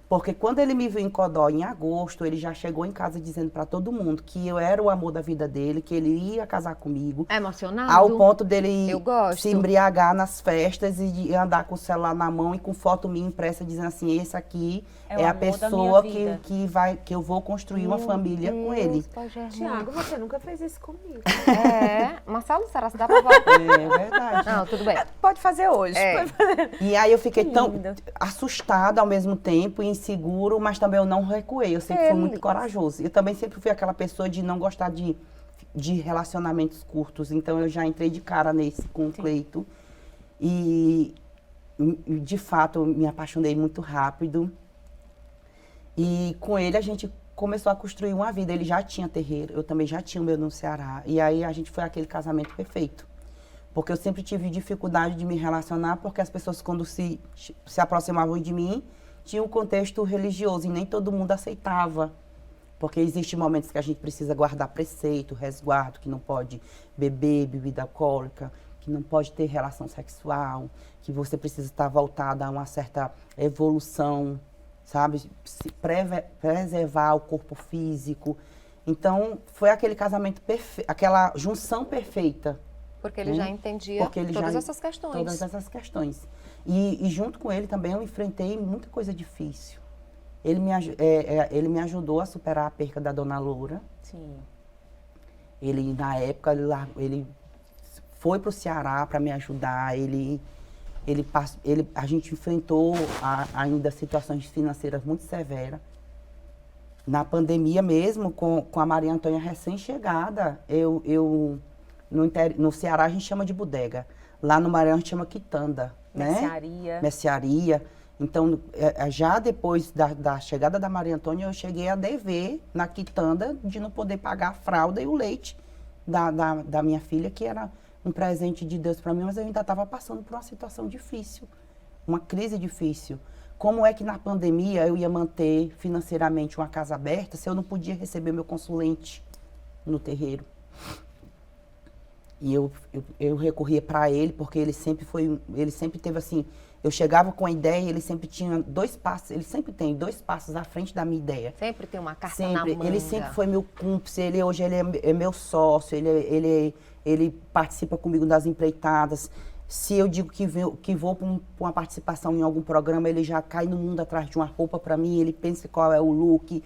Porque quando ele me viu em Codó em agosto, ele já chegou em casa dizendo para todo mundo que eu era o amor da vida dele, que ele ia casar comigo. É emocionado? Ao ponto dele Eu gosto. se embriagar nas festas e de andar com o celular na mão e com foto minha impressa dizendo assim, esse aqui É o é a amor da pessoa minha vida. que eu vou construir uma família com ele. Tiago, você nunca fez isso comigo. É. Marcelo, será que dá pra voltar? É verdade. Não, tudo bem. Pode fazer hoje. É. Pode fazer. E aí eu fiquei Que tão linda. assustada ao mesmo tempo, inseguro, mas também eu não recuei. Eu sempre fui muito Feliz. corajoso. Eu também sempre fui aquela pessoa de não gostar de relacionamentos curtos. Então eu já entrei de cara nesse com o Cleiton. E de fato eu me apaixonei muito rápido. E com ele a gente começou a construir uma vida. Ele já tinha terreiro, eu também já tinha o meu no Ceará. E aí a gente foi aquele casamento perfeito. Porque eu sempre tive dificuldade de me relacionar, porque as pessoas quando se aproximavam de mim, tinha um contexto religioso e nem todo mundo aceitava. Porque existem momentos que a gente precisa guardar preceito, resguardo, que não pode beber bebida alcoólica, que não pode ter relação sexual, que você precisa estar voltada a uma certa evolução, sabe? Preservar o corpo físico. Então, foi aquele casamento perfeito, aquela junção perfeita. Porque ele já entendia Porque ele todas já- essas questões. Todas essas questões. E junto com ele também eu enfrentei muita coisa difícil. Ele me ajudou a superar a perca da Dona Loura. Sim. Ele, na época, ele foi para o Ceará para me ajudar. A gente enfrentou ainda situações financeiras muito severas. Na pandemia mesmo, com a Maria Antônia recém-chegada, no Ceará a gente chama de bodega. Lá no Maranhão a gente chama quitanda, né? Mercearia. Mercearia. Então, já depois da chegada da Maria Antônia, eu cheguei a dever na quitanda de não poder pagar a fralda e o leite da minha filha, que era um presente de Deus para mim, mas eu ainda estava passando por uma situação difícil, uma crise difícil. Como é que na pandemia eu ia manter financeiramente uma casa aberta se eu não podia receber meu consulente no terreiro? E eu recorria para ele, porque ele sempre teve assim, eu chegava com a ideia e ele sempre tinha 2 passos, ele sempre tem 2 passos à frente da minha ideia. Sempre tem uma carta Sempre. na manga. Ele sempre foi meu cúmplice, hoje ele é meu sócio, ele participa comigo das empreitadas. Se eu digo que vou para uma participação em algum programa, ele já cai no mundo atrás de uma roupa para mim, ele pensa qual é o look.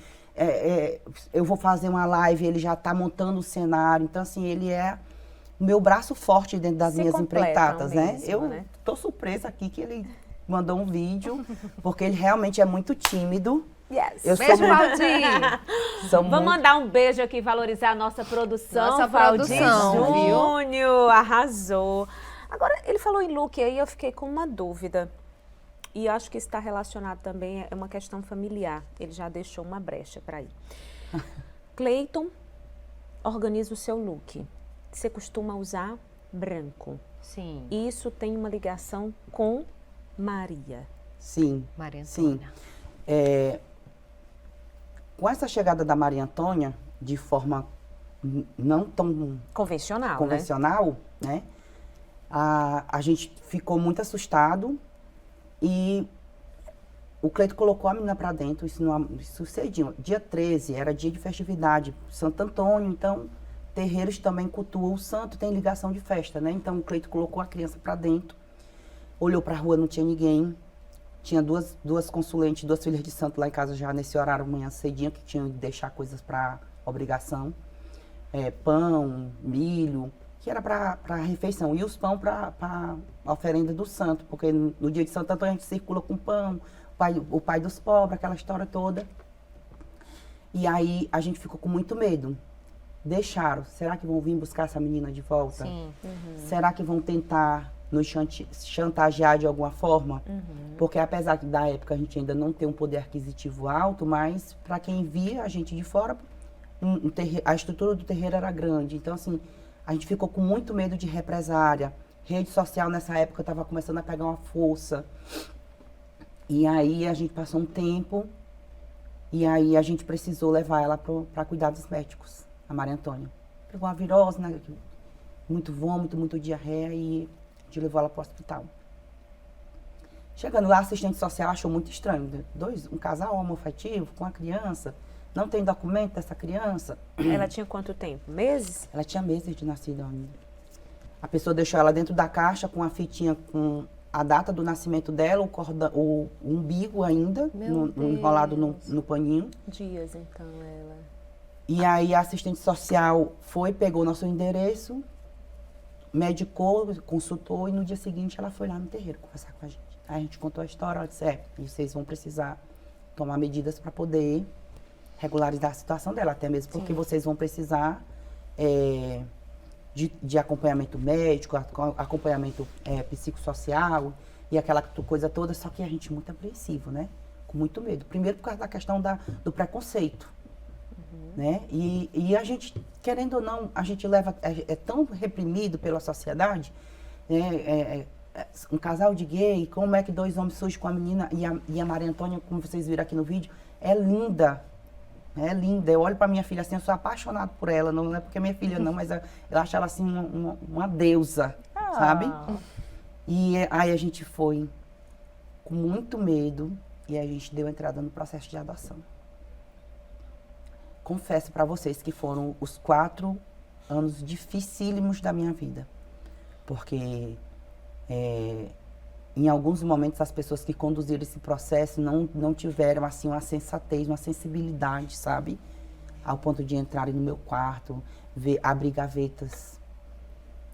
Eu vou fazer uma live, ele já está montando o cenário. Então, assim, ele é o meu braço forte dentro das Se minhas completam empreitadas, né? mesmo, Eu né? tô surpresa aqui que ele mandou um vídeo, porque ele realmente é muito tímido. Yes. Eu sou Beijo, muito- Valdir. Sou Vamos muito- mandar um beijo aqui, valorizar a nossa produção. Nossa Valdir produção, viu? Júnior, arrasou. Agora, ele falou em look aí, eu fiquei com uma dúvida. E acho que está relacionado também, é uma questão familiar. Ele já deixou uma brecha para ir. Cleiton organiza o seu look. Você costuma usar branco. Sim, E isso tem uma ligação com Maria. Sim. Maria Sim. Antônia. Com essa chegada da Maria Antônia, de forma não tão Convencional, né? convencional, né? A gente ficou muito assustado e o Cleito colocou a menina para dentro, isso cedinho. Dia 13 era dia de festividade, Santo Antônio, então terreiros também cultuam o santo, tem ligação de festa, né? Então o Cleito colocou a criança para dentro, olhou para a rua, não tinha ninguém. Tinha duas consulentes, 2 filhas de santo lá em casa já nesse horário, manhã cedinho, que tinham de deixar coisas para obrigação. Pão, milho, que era para refeição. E os pão para a oferenda do santo, porque no dia de Santo Antônio a gente circula com pão, o pai dos pobres, aquela história toda. E aí a gente ficou com muito medo. Deixaram. Será que vão vir buscar essa menina de volta? Sim. Será que vão tentar nos chantagear de alguma forma? Porque apesar que da época a gente ainda não tem um poder aquisitivo alto, mas para quem via a gente de fora, a estrutura do terreiro era grande. Então, assim, a gente ficou com muito medo de represária. Rede social nessa época estava começando a pegar uma força. E aí a gente passou um tempo e aí a gente precisou levar ela para cuidados médicos, a Maria Antônia. Pegou uma virose, né? Muito vômito, muito diarreia e a gente levou ela para o hospital. Chegando lá, a assistente social achou muito estranho. Um casal homoafetivo com a criança, não tem documento dessa criança. Ela tinha quanto tempo? Meses? Ela tinha meses de nascida ainda. A pessoa deixou ela dentro da caixa com a fitinha com a data do nascimento dela, o umbigo ainda, enrolado no paninho. Dias, então, ela... E aí a assistente social pegou nosso endereço, medicou, consultou e no dia seguinte ela foi lá no terreiro conversar com a gente. Aí a gente contou a história, ela disse, vocês vão precisar tomar medidas para poder regularizar a situação dela, até mesmo porque vocês vão precisar de acompanhamento médico, acompanhamento psicossocial e aquela coisa toda, só que a gente muito apreensivo, né? Com muito medo. Primeiro por causa da questão do preconceito, né? E a gente, querendo ou não, a gente é tão reprimido pela sociedade, né? Um casal de gay, como é que 2 homens surgem com a menina e a Maria Antônia, como vocês viram aqui no vídeo, é linda. É linda. Eu olho para minha filha assim, eu sou apaixonado por ela. Não é porque é minha filha, não, mas eu acho ela assim uma deusa, sabe? E aí a gente foi com muito medo e a gente deu entrada no processo de adoção. Confesso para vocês que foram os 4 anos dificílimos da minha vida. Porque em alguns momentos as pessoas que conduziram esse processo não tiveram assim uma sensatez, uma sensibilidade, sabe? Ao ponto de entrarem no meu quarto, abrir gavetas,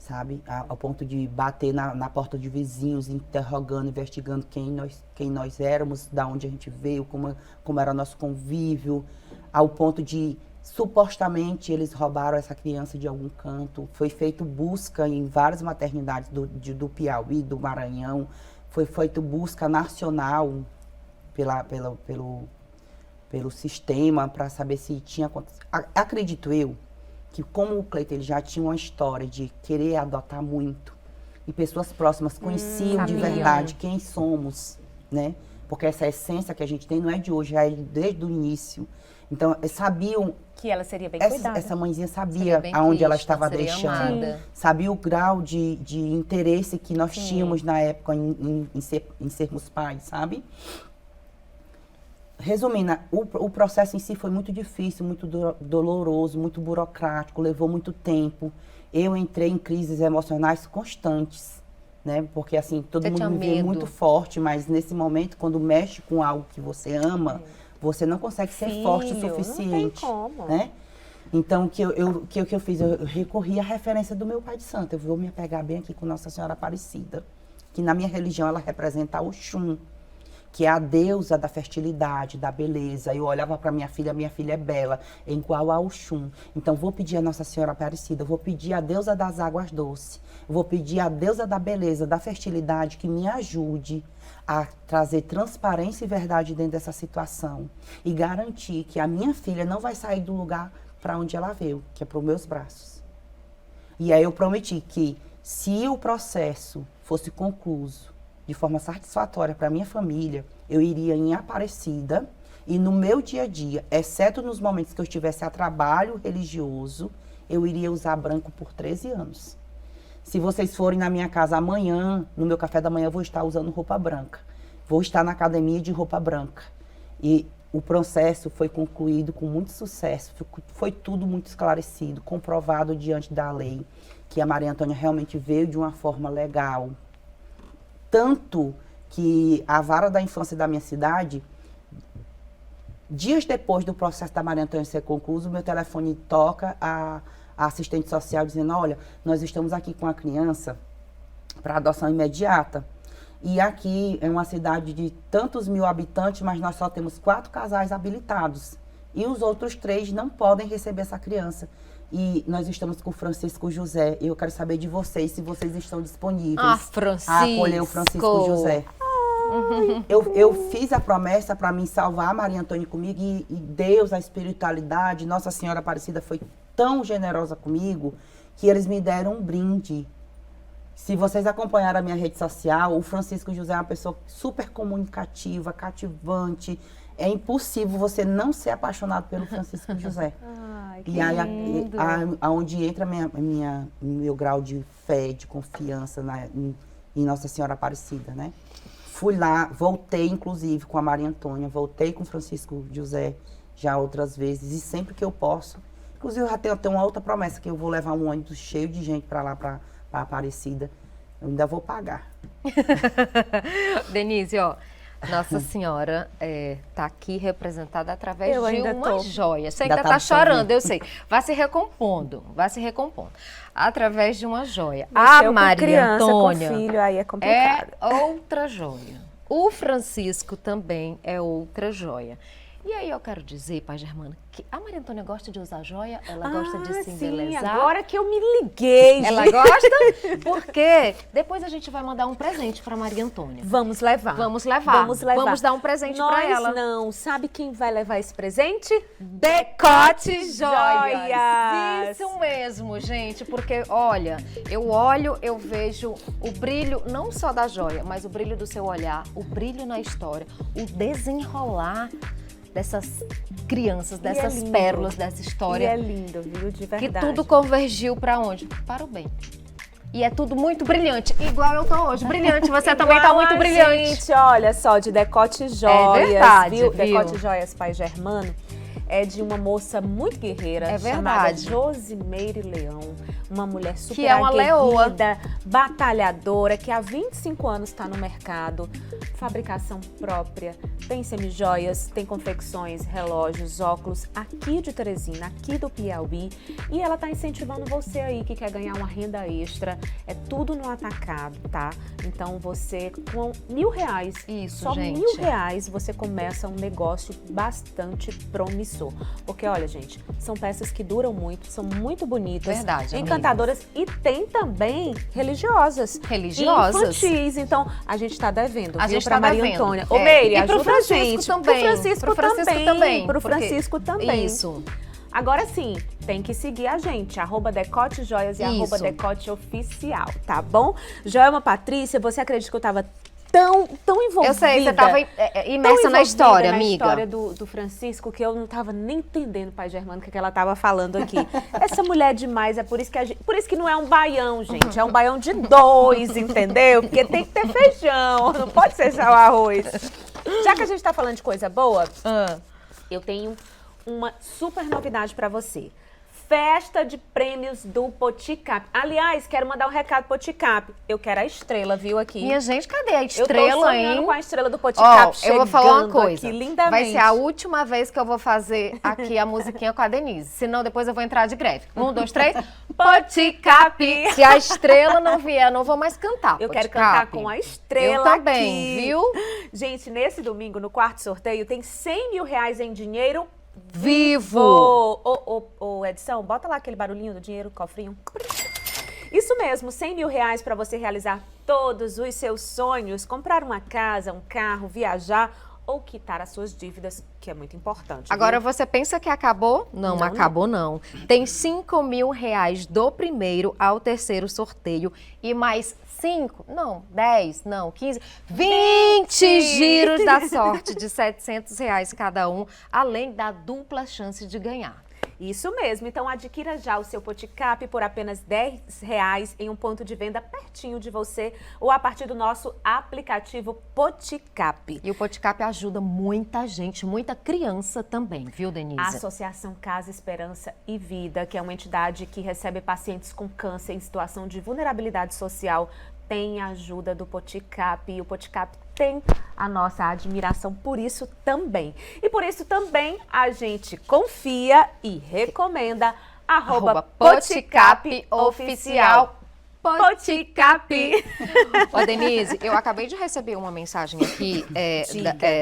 sabe? Ao ponto de bater na porta de vizinhos, interrogando, investigando quem nós éramos, da onde a gente veio, como era o nosso convívio, ao ponto de supostamente eles roubaram essa criança de algum canto. Foi feita busca em várias maternidades do Piauí, do Maranhão. Foi feita busca nacional pelo sistema para saber se tinha acontecido. Acredito eu que como o Cleito ele já tinha uma história de querer adotar muito e pessoas próximas conheciam de verdade quem somos, né? Porque essa essência que a gente tem não é de hoje, já é desde o início. Então, sabiam... Que ela seria bem cuidada. Essa mãezinha sabia aonde ela estava deixando. Amada. Sabia o grau de interesse que nós tínhamos na época em sermos pais, sabe? Resumindo, o processo em si foi muito difícil, muito doloroso, muito burocrático, levou muito tempo. Eu entrei em crises emocionais constantes, né? Porque, assim, todo mundo me vê muito forte, mas nesse momento, quando mexe com algo que você ama... Você não consegue ser forte o suficiente, não tem como. Né? Então, o que eu fiz? Eu recorri à referência do meu pai de santo. Eu vou me apegar bem aqui com Nossa Senhora Aparecida, que na minha religião ela representa a Oxum, que é a deusa da fertilidade, da beleza. Eu olhava para minha filha é bela, é igual a Oxum. Então, vou pedir a Nossa Senhora Aparecida, vou pedir a deusa das águas doces, vou pedir a deusa da beleza, da fertilidade, que me ajude a trazer transparência e verdade dentro dessa situação e garantir que a minha filha não vai sair do lugar para onde ela veio, que é para os meus braços. E aí eu prometi que se o processo fosse concluído de forma satisfatória para a minha família, eu iria em Aparecida e no meu dia a dia, exceto nos momentos que eu estivesse a trabalho religioso, eu iria usar branco por 13 anos. Se vocês forem na minha casa amanhã, no meu café da manhã, eu vou estar usando roupa branca. Vou estar na academia de roupa branca. E o processo foi concluído com muito sucesso, foi tudo muito esclarecido, comprovado diante da lei, que a Maria Antônia realmente veio de uma forma legal. Tanto que a vara da infância da minha cidade, dias depois do processo da Maria Antônia ser concluído, meu telefone toca a assistente social dizendo, olha, nós estamos aqui com a criança para adoção imediata. E aqui é uma cidade de tantos mil habitantes, mas nós só temos 4 casais habilitados. E os outros 3 não podem receber essa criança. E nós estamos com o Francisco José. E eu quero saber de vocês, se vocês estão disponíveis a acolher o Francisco José. Eu fiz a promessa para mim salvar a Maria Antônia comigo e Deus, a espiritualidade, Nossa Senhora Aparecida foi tão generosa comigo que eles me deram um brinde. Se vocês acompanharam a minha rede social, o Francisco José é uma pessoa super comunicativa, cativante. É impossível você não ser apaixonado pelo Francisco José. Ai, e aí, aonde entra meu grau de fé, de confiança em Nossa Senhora Aparecida, né? Fui lá, voltei inclusive com a Maria Antônia, voltei com o Francisco José já outras vezes e sempre que eu posso. Inclusive eu já tenho uma outra promessa, que eu vou levar um ônibus cheio de gente para lá, para Aparecida. Eu ainda vou pagar. Denise, ó, Nossa Senhora tá aqui representada através de uma joia. Você ainda tá chorando, eu sei. Vai se recompondo, através de uma joia. A Maria Antônia com filho, aí é complicado. É outra joia. O Francisco também é outra joia. E aí eu quero dizer, Pai Germano, que a Maria Antônia gosta de usar joia, ela gosta de se embelezar. Sim, agora que eu me liguei. Ela gosta? Porque depois a gente vai mandar um presente para Maria Antônia. Vamos levar. Vamos dar um presente para ela. Não, sabe quem vai levar esse presente? Decote Joias. Isso mesmo, gente, porque olha, eu olho, eu vejo o brilho não só da joia, mas o brilho do seu olhar, o brilho na história, o desenrolar dessas crianças, dessas pérolas, dessa história. E é lindo, viu? De verdade. Que tudo convergiu para onde? Para o bem. E é tudo muito brilhante, igual eu tô hoje, brilhante. Você também tá muito brilhante. Gente, olha só, de Decote Joias, é verdade, viu? Decote Joias Pai Germano é de uma moça muito guerreira, chamada Josimeire Leão. Uma mulher super que é uma leoa, batalhadora, que há 25 anos está no mercado. Fabricação própria, tem semijoias, tem confecções, relógios, óculos, aqui de Teresina, aqui do Piauí. E ela está incentivando você aí que quer ganhar uma renda extra. É tudo no atacado, tá? Então você, com R$1.000, isso, gente, R$1.000, você começa um negócio bastante promissor. Porque, olha, gente, são peças que duram muito, são muito bonitas. Verdade, encantadoras. E tem também religiosas. Religiosas. E infantis. Então, a gente tá devendo, a viu, gente pra tá Maria devendo. Antônia. Ô, Meire, ajuda a gente. Também. Pro Francisco também. Pro porque... Francisco também. Isso. Agora sim, tem que seguir a gente, @Decote Joias e @Decote Oficial, tá bom? Joelma Patrícia, você acredita que eu tava tão envolvida. Eu sei, você estava imersa na história, amiga. Na história do Francisco, que eu não estava nem entendendo, Pai Germano, o que ela estava falando aqui. Essa mulher é demais, é por isso que não é um baião, gente. É um baião de 2, entendeu? Porque tem que ter feijão, não pode ser só o arroz. Já que a gente está falando de coisa boa, eu tenho uma super novidade para você. Festa de prêmios do Poticap. Aliás, quero mandar um recado pro Poticap. Eu quero a estrela, viu, aqui. Minha gente, cadê a estrela, eu tô sonhando com a estrela do Poticap chegando. Eu vou falar uma coisa. Aqui, lindamente. Vai ser a última vez que eu vou fazer aqui a musiquinha com a Denise. Senão, depois eu vou entrar de greve. 1, 2, 3. Poticap. Se a estrela não vier, eu não vou mais cantar. Eu quero cantar com a estrela. Eu também, aqui. Viu? Gente, nesse domingo, no quarto sorteio, tem R$100.000 em dinheiro vivo! Ô, Edição, bota lá aquele barulhinho do dinheiro, cofrinho. Isso mesmo, R$100.000 para você realizar todos os seus sonhos, comprar uma casa, um carro, viajar ou quitar as suas dívidas, que é muito importante. Agora, viu? você pensa que acabou? Não, acabou não. Tem R$5.000 do primeiro ao terceiro sorteio e mais 5, não, 10, não, 15, 20 giros da sorte de R$700 cada um, além da dupla chance de ganhar. Isso mesmo, então adquira já o seu Poticap por apenas R$10 em um ponto de venda pertinho de você ou a partir do nosso aplicativo Poticap. E o Poticap ajuda muita gente, muita criança também, viu, Denise? A Associação Casa Esperança e Vida, que é uma entidade que recebe pacientes com câncer em situação de vulnerabilidade social, tem a ajuda do Poticap e o Poticap tem a nossa admiração por isso também. E por isso também a gente confia e recomenda @Poticap Oficial. Poticap. Ó, Denise, eu acabei de receber uma mensagem aqui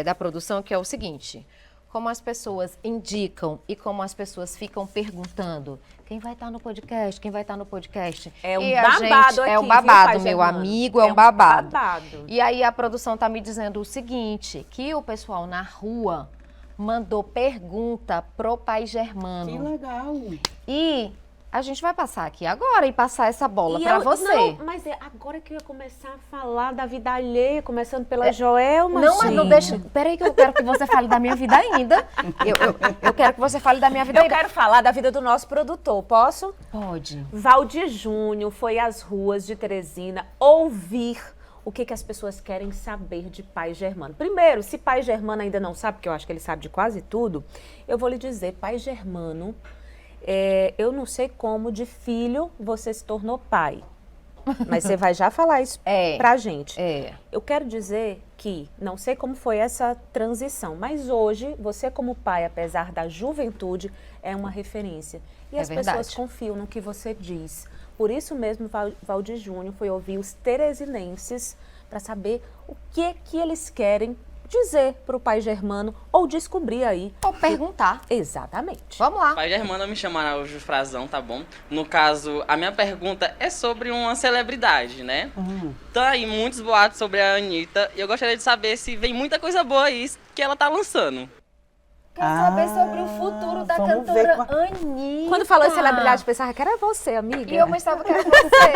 da produção que é o seguinte: como as pessoas indicam e como as pessoas ficam perguntando quem vai estar no podcast, quem vai estar no podcast. É um e babado aqui, é um viu, babado, Pai meu Germano? amigo, é um babado. babado. E aí a produção tá me dizendo o seguinte, que o pessoal na rua mandou pergunta pro Pai Germano. Que legal. E a gente vai passar aqui agora e passar essa bola pra você. Não, mas é agora que eu ia começar a falar da vida alheia, começando pela Joelma, Não, mas não gente. deixa. Peraí, que eu quero que você fale da minha vida ainda. Eu quero que você fale da minha vida Eu ainda. quero falar da vida do nosso produtor, posso? Pode. Valdir Júnior foi às ruas de Teresina ouvir o que as pessoas querem saber de Pai Germano. Primeiro, se Pai Germano ainda não sabe, porque eu acho que ele sabe de quase tudo, eu vou lhe dizer, Pai Germano, eu não sei como de filho você se tornou pai. Mas você vai já falar isso pra gente. Eu quero dizer que não sei como foi essa transição, mas hoje você como pai, apesar da juventude, é uma referência. E as pessoas confiam no que você diz. Por isso mesmo, Valdir Júnior foi ouvir os teresinenses para saber o que eles querem dizer para o Pai Germano ou descobrir aí. Ou perguntar. Exatamente. Vamos lá. Pai Germano me chama Araújo Frazão, tá bom? No caso, a minha pergunta é sobre uma celebridade, né? Tá aí muitos boatos sobre a Anitta e eu gostaria de saber se vem muita coisa boa aí que ela tá lançando. Quer saber sobre o futuro da vamos ver cantora Anitta. Quando falou em celebridade, eu pensava que era você, amiga. E eu pensava que era você.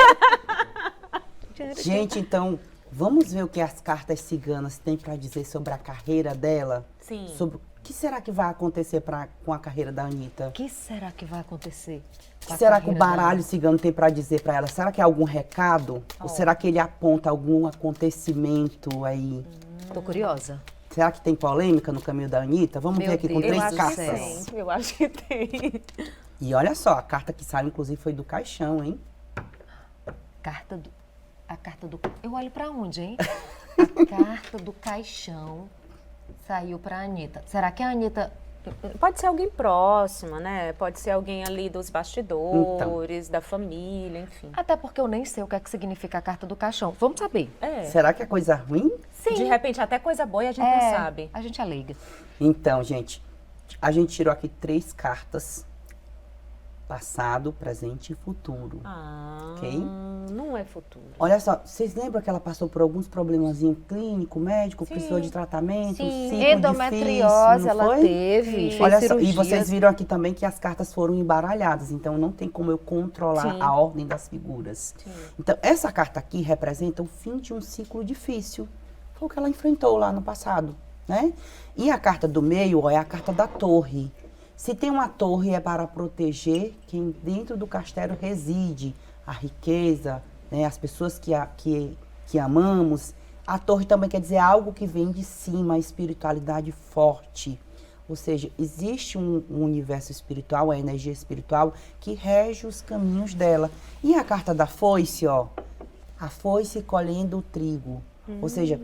Gente, então, vamos ver o que as cartas ciganas têm para dizer sobre a carreira dela? Sim. Sobre o que será que vai acontecer com a carreira da Anitta? O que será que vai acontecer? O que será que o baralho cigano tem para dizer para ela? Será que é algum recado? Ou será que ele aponta algum acontecimento aí? Tô curiosa. Será que tem polêmica no caminho da Anitta? Vamos ver aqui com Deus três do cartas. céu. Eu acho que tem. E olha só, a carta que saiu, inclusive, foi do caixão, hein? A carta do... Eu olho pra onde, hein? A carta do caixão saiu pra Anitta. Será que a Anitta... Pode ser alguém próximo, né? Pode ser alguém ali dos bastidores, da família, enfim. Até porque eu nem sei o que é que significa a carta do caixão. Vamos saber. Será que é coisa ruim? Sim. De repente, até coisa boa e a gente não sabe. A gente é leiga. Então, gente, a gente tirou aqui 3 cartas. Passado, presente e futuro. Ok? Não é futuro. Olha só, vocês lembram que ela passou por alguns problemazinhos clínico, médico, precisou de tratamento? Sim, ciclo endometriose difícil, não ela foi? teve, fez Olha só, e cirurgias. vocês viram aqui também que as cartas foram embaralhadas, então não tem como eu controlar a ordem das figuras. Então, essa carta aqui representa o fim de um ciclo difícil. Foi o que ela enfrentou lá no passado, né? E a carta do meio, ó, é a carta da torre. Se tem uma torre, é para proteger quem dentro do castelo reside, a riqueza, né, as pessoas que amamos. A torre também quer dizer algo que vem de cima, a espiritualidade forte. Ou seja, existe um universo espiritual, a energia espiritual, que rege os caminhos dela. E a carta da foice, ó, a foice colhendo o trigo. Ou seja,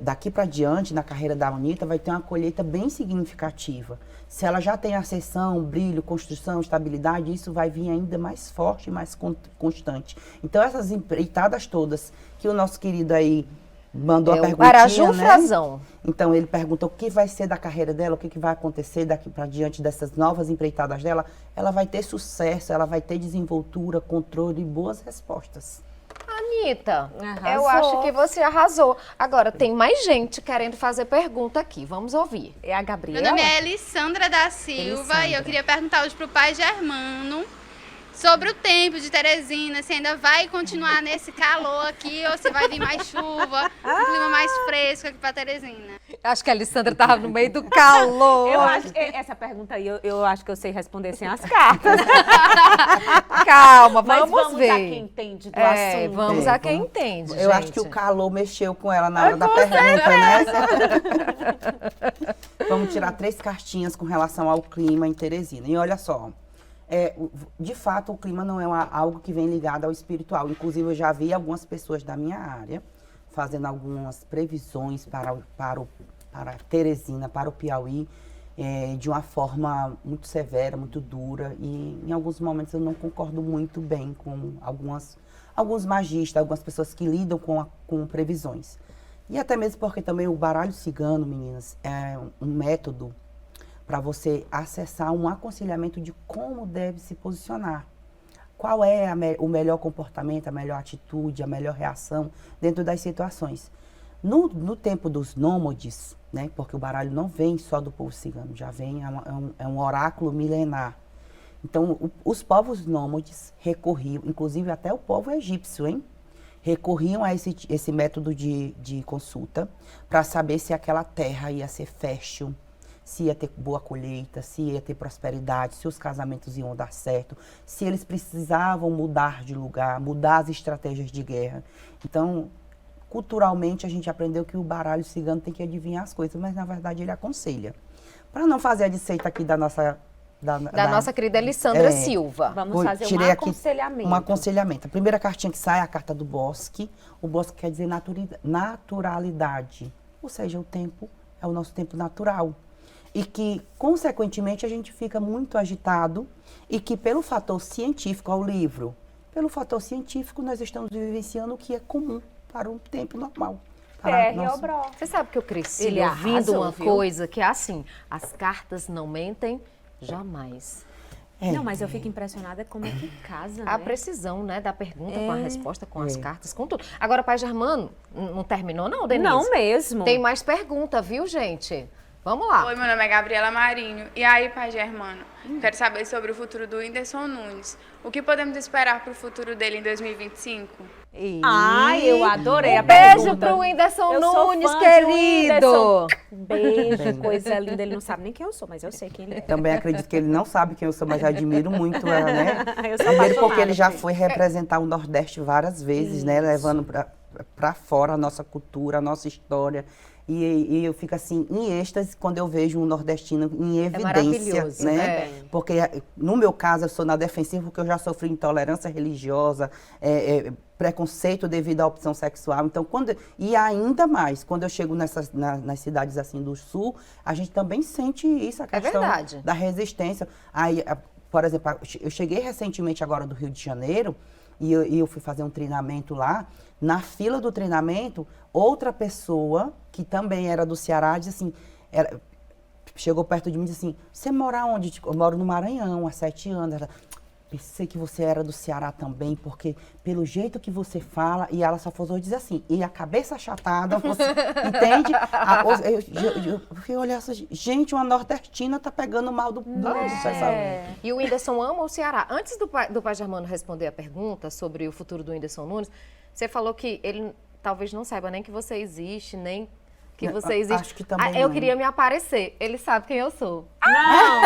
daqui para diante, na carreira da Anitta, vai ter uma colheita bem significativa. Se ela já tem ascensão, brilho, construção, estabilidade, isso vai vir ainda mais forte e mais constante. Então, essas empreitadas todas que o nosso querido aí mandou a perguntinha, Araújo né? Frazão. Então, ele perguntou o que vai ser da carreira dela, o que vai acontecer daqui para diante dessas novas empreitadas dela. Ela vai ter sucesso, ela vai ter desenvoltura, controle e boas respostas. Anitta, Arrasou. eu acho que você arrasou. Agora, tem mais gente querendo fazer pergunta aqui. Vamos ouvir. É a Gabriela? Meu nome é Elissandra da Silva Elissandra. e eu queria perguntar hoje pro Pai Germano sobre o tempo de Teresina, se ainda vai continuar nesse calor aqui ou se vai vir mais chuva, um clima mais fresco aqui para Teresina. Acho que a Alessandra estava no meio do calor. Eu acho que essa pergunta aí, eu acho que eu sei responder sem as cartas. Calma, Mas vamos ver. a quem entende do assunto. Vamos a quem entende, Eu acho que o calor mexeu com ela na hora da pergunta, né? Vamos tirar 3 cartinhas com relação ao clima em Teresina. E olha só, de fato, o clima não é algo que vem ligado ao espiritual. Inclusive, eu já vi algumas pessoas da minha área fazendo algumas previsões para Teresina, para o Piauí, de uma forma muito severa, muito dura. E em alguns momentos eu não concordo muito bem com alguns magistas, algumas pessoas que lidam com previsões. E até mesmo porque também o baralho cigano, meninas, é um método para você acessar um aconselhamento de como deve se posicionar. Qual é o melhor comportamento, a melhor atitude, a melhor reação dentro das situações. No tempo dos nômades, né, porque o baralho não vem só do povo cigano, já vem, é um oráculo milenar. Então, os povos nômades recorriam, inclusive até o povo egípcio, recorriam a esse método de consulta para saber se aquela terra ia ser fértil, se ia ter boa colheita, se ia ter prosperidade, se os casamentos iam dar certo, se eles precisavam mudar de lugar, mudar as estratégias de guerra. Então, culturalmente, a gente aprendeu que o baralho cigano tem que adivinhar as coisas, mas, na verdade, ele aconselha. Para não fazer a desfeita aqui da nossa... Da nossa querida Alessandra Silva. Vamos fazer um aconselhamento. Um aconselhamento. A primeira cartinha que sai é a carta do bosque. O bosque quer dizer naturalidade. Ou seja, o tempo é o nosso tempo natural. E que, consequentemente, a gente fica muito agitado e que, pelo fator científico, ao livro, pelo fator científico, nós estamos vivenciando o que é comum para um tempo normal. Você sabe que eu cresci ouvindo uma coisa que é assim, as cartas não mentem jamais. Não, mas eu fico impressionada como é que casa, A né? precisão, né, da pergunta com a resposta, com as cartas, com tudo. Agora, Pai Germano, não terminou não, Denise? Não mesmo. Tem mais pergunta, viu, gente? Vamos lá. Oi, meu nome é Gabriela Marinho. E aí, Pai Germano? Quero saber sobre o futuro do Whindersson Nunes. O que podemos esperar para o futuro dele em 2025? Ai, eu adorei a beijo pergunta. pro Whindersson Eu sou Nunes, fã de querido. Beijo, coisa linda. Ele não sabe nem quem eu sou, mas eu sei quem ele é. Também acredito que ele não sabe quem eu sou, mas eu admiro muito ela, né? Eu sou Primeiro porque ele já apaixonada foi representar o Nordeste várias vezes, né? Levando para fora a nossa cultura, a nossa história. E eu fico assim, em êxtase, quando eu vejo um nordestino em evidência, maravilhoso, né? Porque, no meu caso, eu sou na defensiva porque eu já sofri intolerância religiosa, preconceito devido à opção sexual. Então, e ainda mais, quando eu chego nas cidades assim do Sul, a gente também sente isso, a questão da resistência. Aí, por exemplo, eu cheguei recentemente agora do Rio de Janeiro, e eu fui fazer um treinamento lá. Na fila do treinamento, outra pessoa, que também era do Ceará, disse assim, chegou perto de mim e disse assim, você mora onde? Eu moro no Maranhão, há 7 anos. Ela, pensei que você era do Ceará também, porque pelo jeito que você fala, e ela só foi dizer assim, e a cabeça achatada, você entende? Eu fui olhar assim, gente, uma nordestina tá pegando mal do pessoal. E o Whindersson ama o Ceará. Antes do Pai Germano responder a pergunta sobre o futuro do Whindersson Nunes, você falou que ele talvez não saiba nem que você existe, nem que você existe. Acho que também eu não. queria me aparecer. Ele sabe quem eu sou. Não,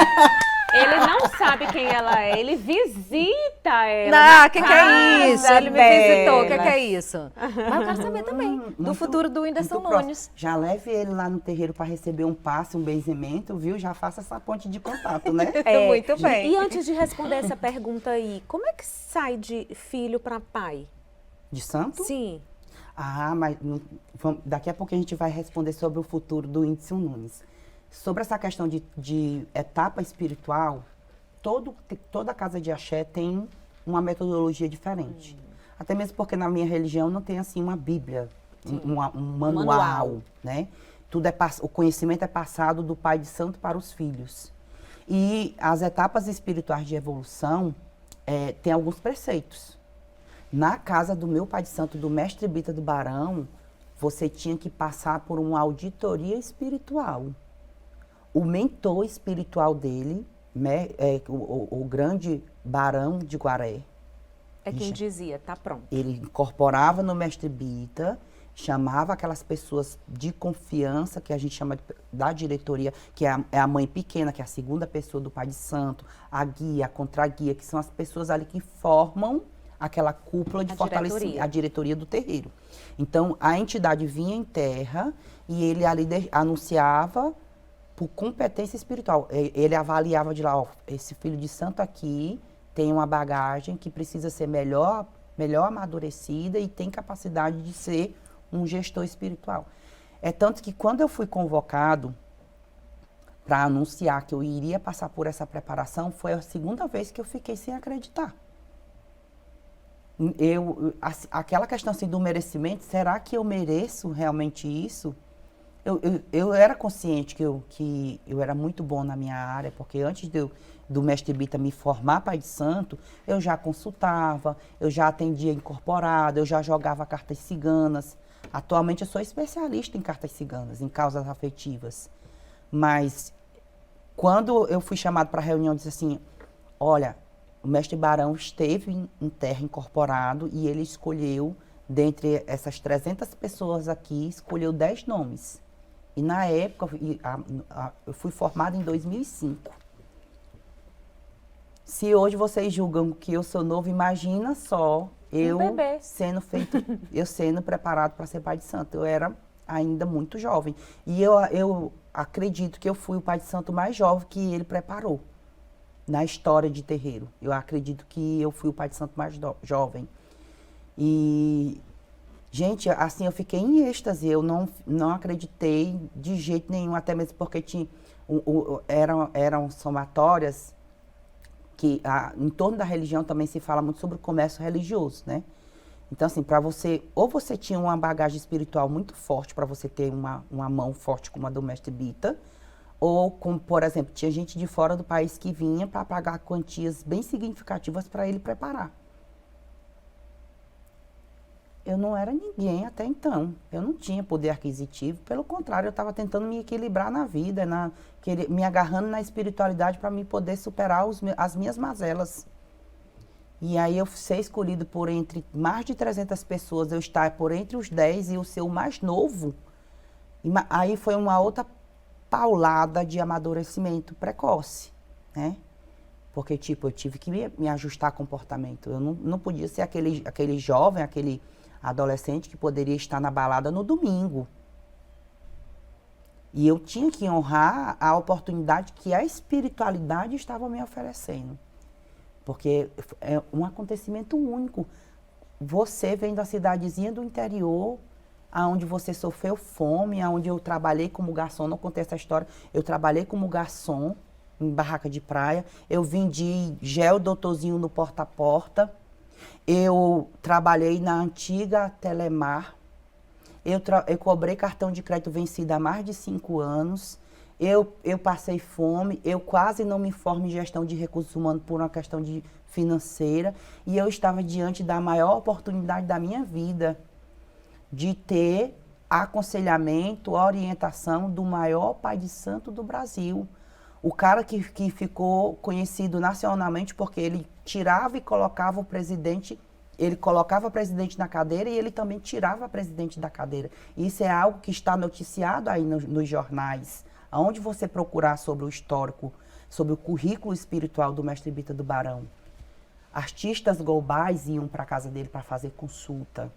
ele não sabe quem ela é, ele visita ela. Não, o que é isso? Ele me visitou, o que dela. é isso? Mas eu quero saber também do futuro do Whindersson muito próximo. Nunes. Já leve ele lá no terreiro para receber um passe, um benzimento, viu? Já faça essa ponte de contato, né? Muito bem. E antes de responder essa pergunta aí, como é que sai de filho para pai? De santo? Sim. Ah, mas daqui a pouco a gente vai responder sobre o futuro do Whindersson Nunes. Sobre essa questão de etapa espiritual, toda casa de axé tem uma metodologia diferente. Até mesmo porque na minha religião não tem assim uma Bíblia, um manual, né? O conhecimento é passado do pai de santo para os filhos. E as etapas espirituais de evolução tem alguns preceitos. Na casa do meu pai de santo, do mestre Bita do Barão, você tinha que passar por uma auditoria espiritual. O mentor espiritual dele, o grande Barão de Guaré. É quem dizia, tá pronto. Ele incorporava no Mestre Bita, chamava aquelas pessoas de confiança, que a gente chama da diretoria, que é a mãe pequena, que é a segunda pessoa do Pai de Santo, a guia, a contraguia, que são as pessoas ali que formam aquela cúpula de fortalecimento, a diretoria do terreiro. Então, a entidade vinha em terra e ele ali anunciava por competência espiritual. Ele avaliava de lá, ó, esse filho de santo aqui tem uma bagagem que precisa ser melhor amadurecida e tem capacidade de ser um gestor espiritual. É tanto que quando eu fui convocado para anunciar que eu iria passar por essa preparação, foi a segunda vez que eu fiquei sem acreditar. Aquela questão assim do merecimento, será que eu mereço realmente isso? Eu era consciente que eu era muito bom na minha área, porque antes do Mestre Bita me formar Pai de Santo, eu já consultava, eu já atendia incorporado, eu já jogava cartas ciganas. Atualmente eu sou especialista em cartas ciganas, em causas afetivas. Mas quando eu fui chamado para a reunião, disse assim, olha, o Mestre Barão esteve em terra incorporado e ele escolheu, dentre essas 300 pessoas aqui, escolheu 10 nomes. E na época, eu fui formada em 2005. Se hoje vocês julgam que eu sou novo, imagina só eu sendo preparado para ser Pai de Santo. Eu era ainda muito jovem. E eu acredito que eu fui o Pai de Santo mais jovem que ele preparou na história de terreiro. Eu acredito que eu fui o Pai de Santo mais jovem. E, gente, assim, eu fiquei em êxtase. Eu não acreditei de jeito nenhum, até mesmo porque eram somatórias que em torno da religião também se fala muito sobre o comércio religioso, né? Então, assim, para você, ou você tinha uma bagagem espiritual muito forte para você ter uma mão forte como a do Mestre Bita, ou, como, por exemplo, tinha gente de fora do país que vinha para pagar quantias bem significativas para ele preparar. Eu não era ninguém até então. Eu não tinha poder aquisitivo. Pelo contrário, eu estava tentando me equilibrar na vida, me agarrando na espiritualidade para me poder superar as minhas mazelas. E aí eu ser escolhido por entre mais de 300 pessoas, eu estar por entre os 10 e eu ser o mais novo. Aí foi uma outra paulada de amadurecimento precoce, né? Porque, tipo, eu tive que me ajustar a comportamento. Eu não podia ser aquele jovem, aquele adolescente que poderia estar na balada no domingo. E eu tinha que honrar a oportunidade que a espiritualidade estava me oferecendo. Porque é um acontecimento único. Você vem da cidadezinha do interior, onde você sofreu fome, onde eu trabalhei como garçom, não contei essa história, eu trabalhei como garçom em barraca de praia, eu vendi gel doutorzinho no porta a porta, eu trabalhei na antiga Telemar, eu cobrei cartão de crédito vencido há mais de 5 anos, eu passei fome, eu quase não me formo em gestão de recursos humanos por uma questão financeira, e eu estava diante da maior oportunidade da minha vida, de ter aconselhamento, orientação do maior Pai de Santo do Brasil. O cara que ficou conhecido nacionalmente porque ele tirava e colocava o presidente, ele colocava o presidente na cadeira e ele também tirava o presidente da cadeira. Isso é algo que está noticiado aí nos jornais. Aonde você procurar sobre o histórico, sobre o currículo espiritual do Mestre Bita do Barão. Artistas globais iam para a casa dele para fazer consulta,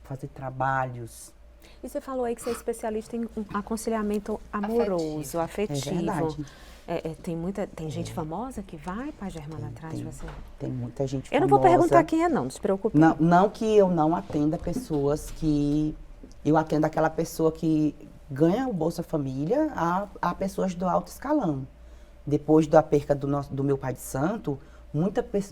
fazer trabalhos. E você falou aí que você é especialista em aconselhamento amoroso, afetivo. É verdade. Tem gente famosa que vai, Pai Germano, atrás de você? Tem muita gente famosa. Eu não vou perguntar quem é não se preocupe. Não que eu não atenda pessoas que... Eu atendo aquela pessoa que ganha o Bolsa Família a pessoas do alto escalão. Depois da perca do meu Pai de Santo,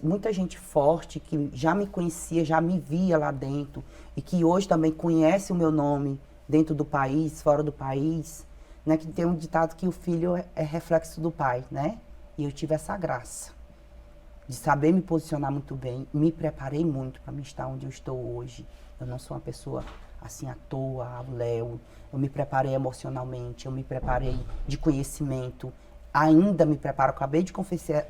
muita gente forte que já me conhecia, já me via lá dentro e que hoje também conhece o meu nome dentro do país, fora do país, né? Que tem um ditado que o filho é reflexo do pai, né? E eu tive essa graça de saber me posicionar muito bem, me preparei muito para estar onde eu estou hoje. Eu não sou uma pessoa assim à toa, ao léu. Eu me preparei emocionalmente, eu me preparei de conhecimento. ainda me preparo, acabei de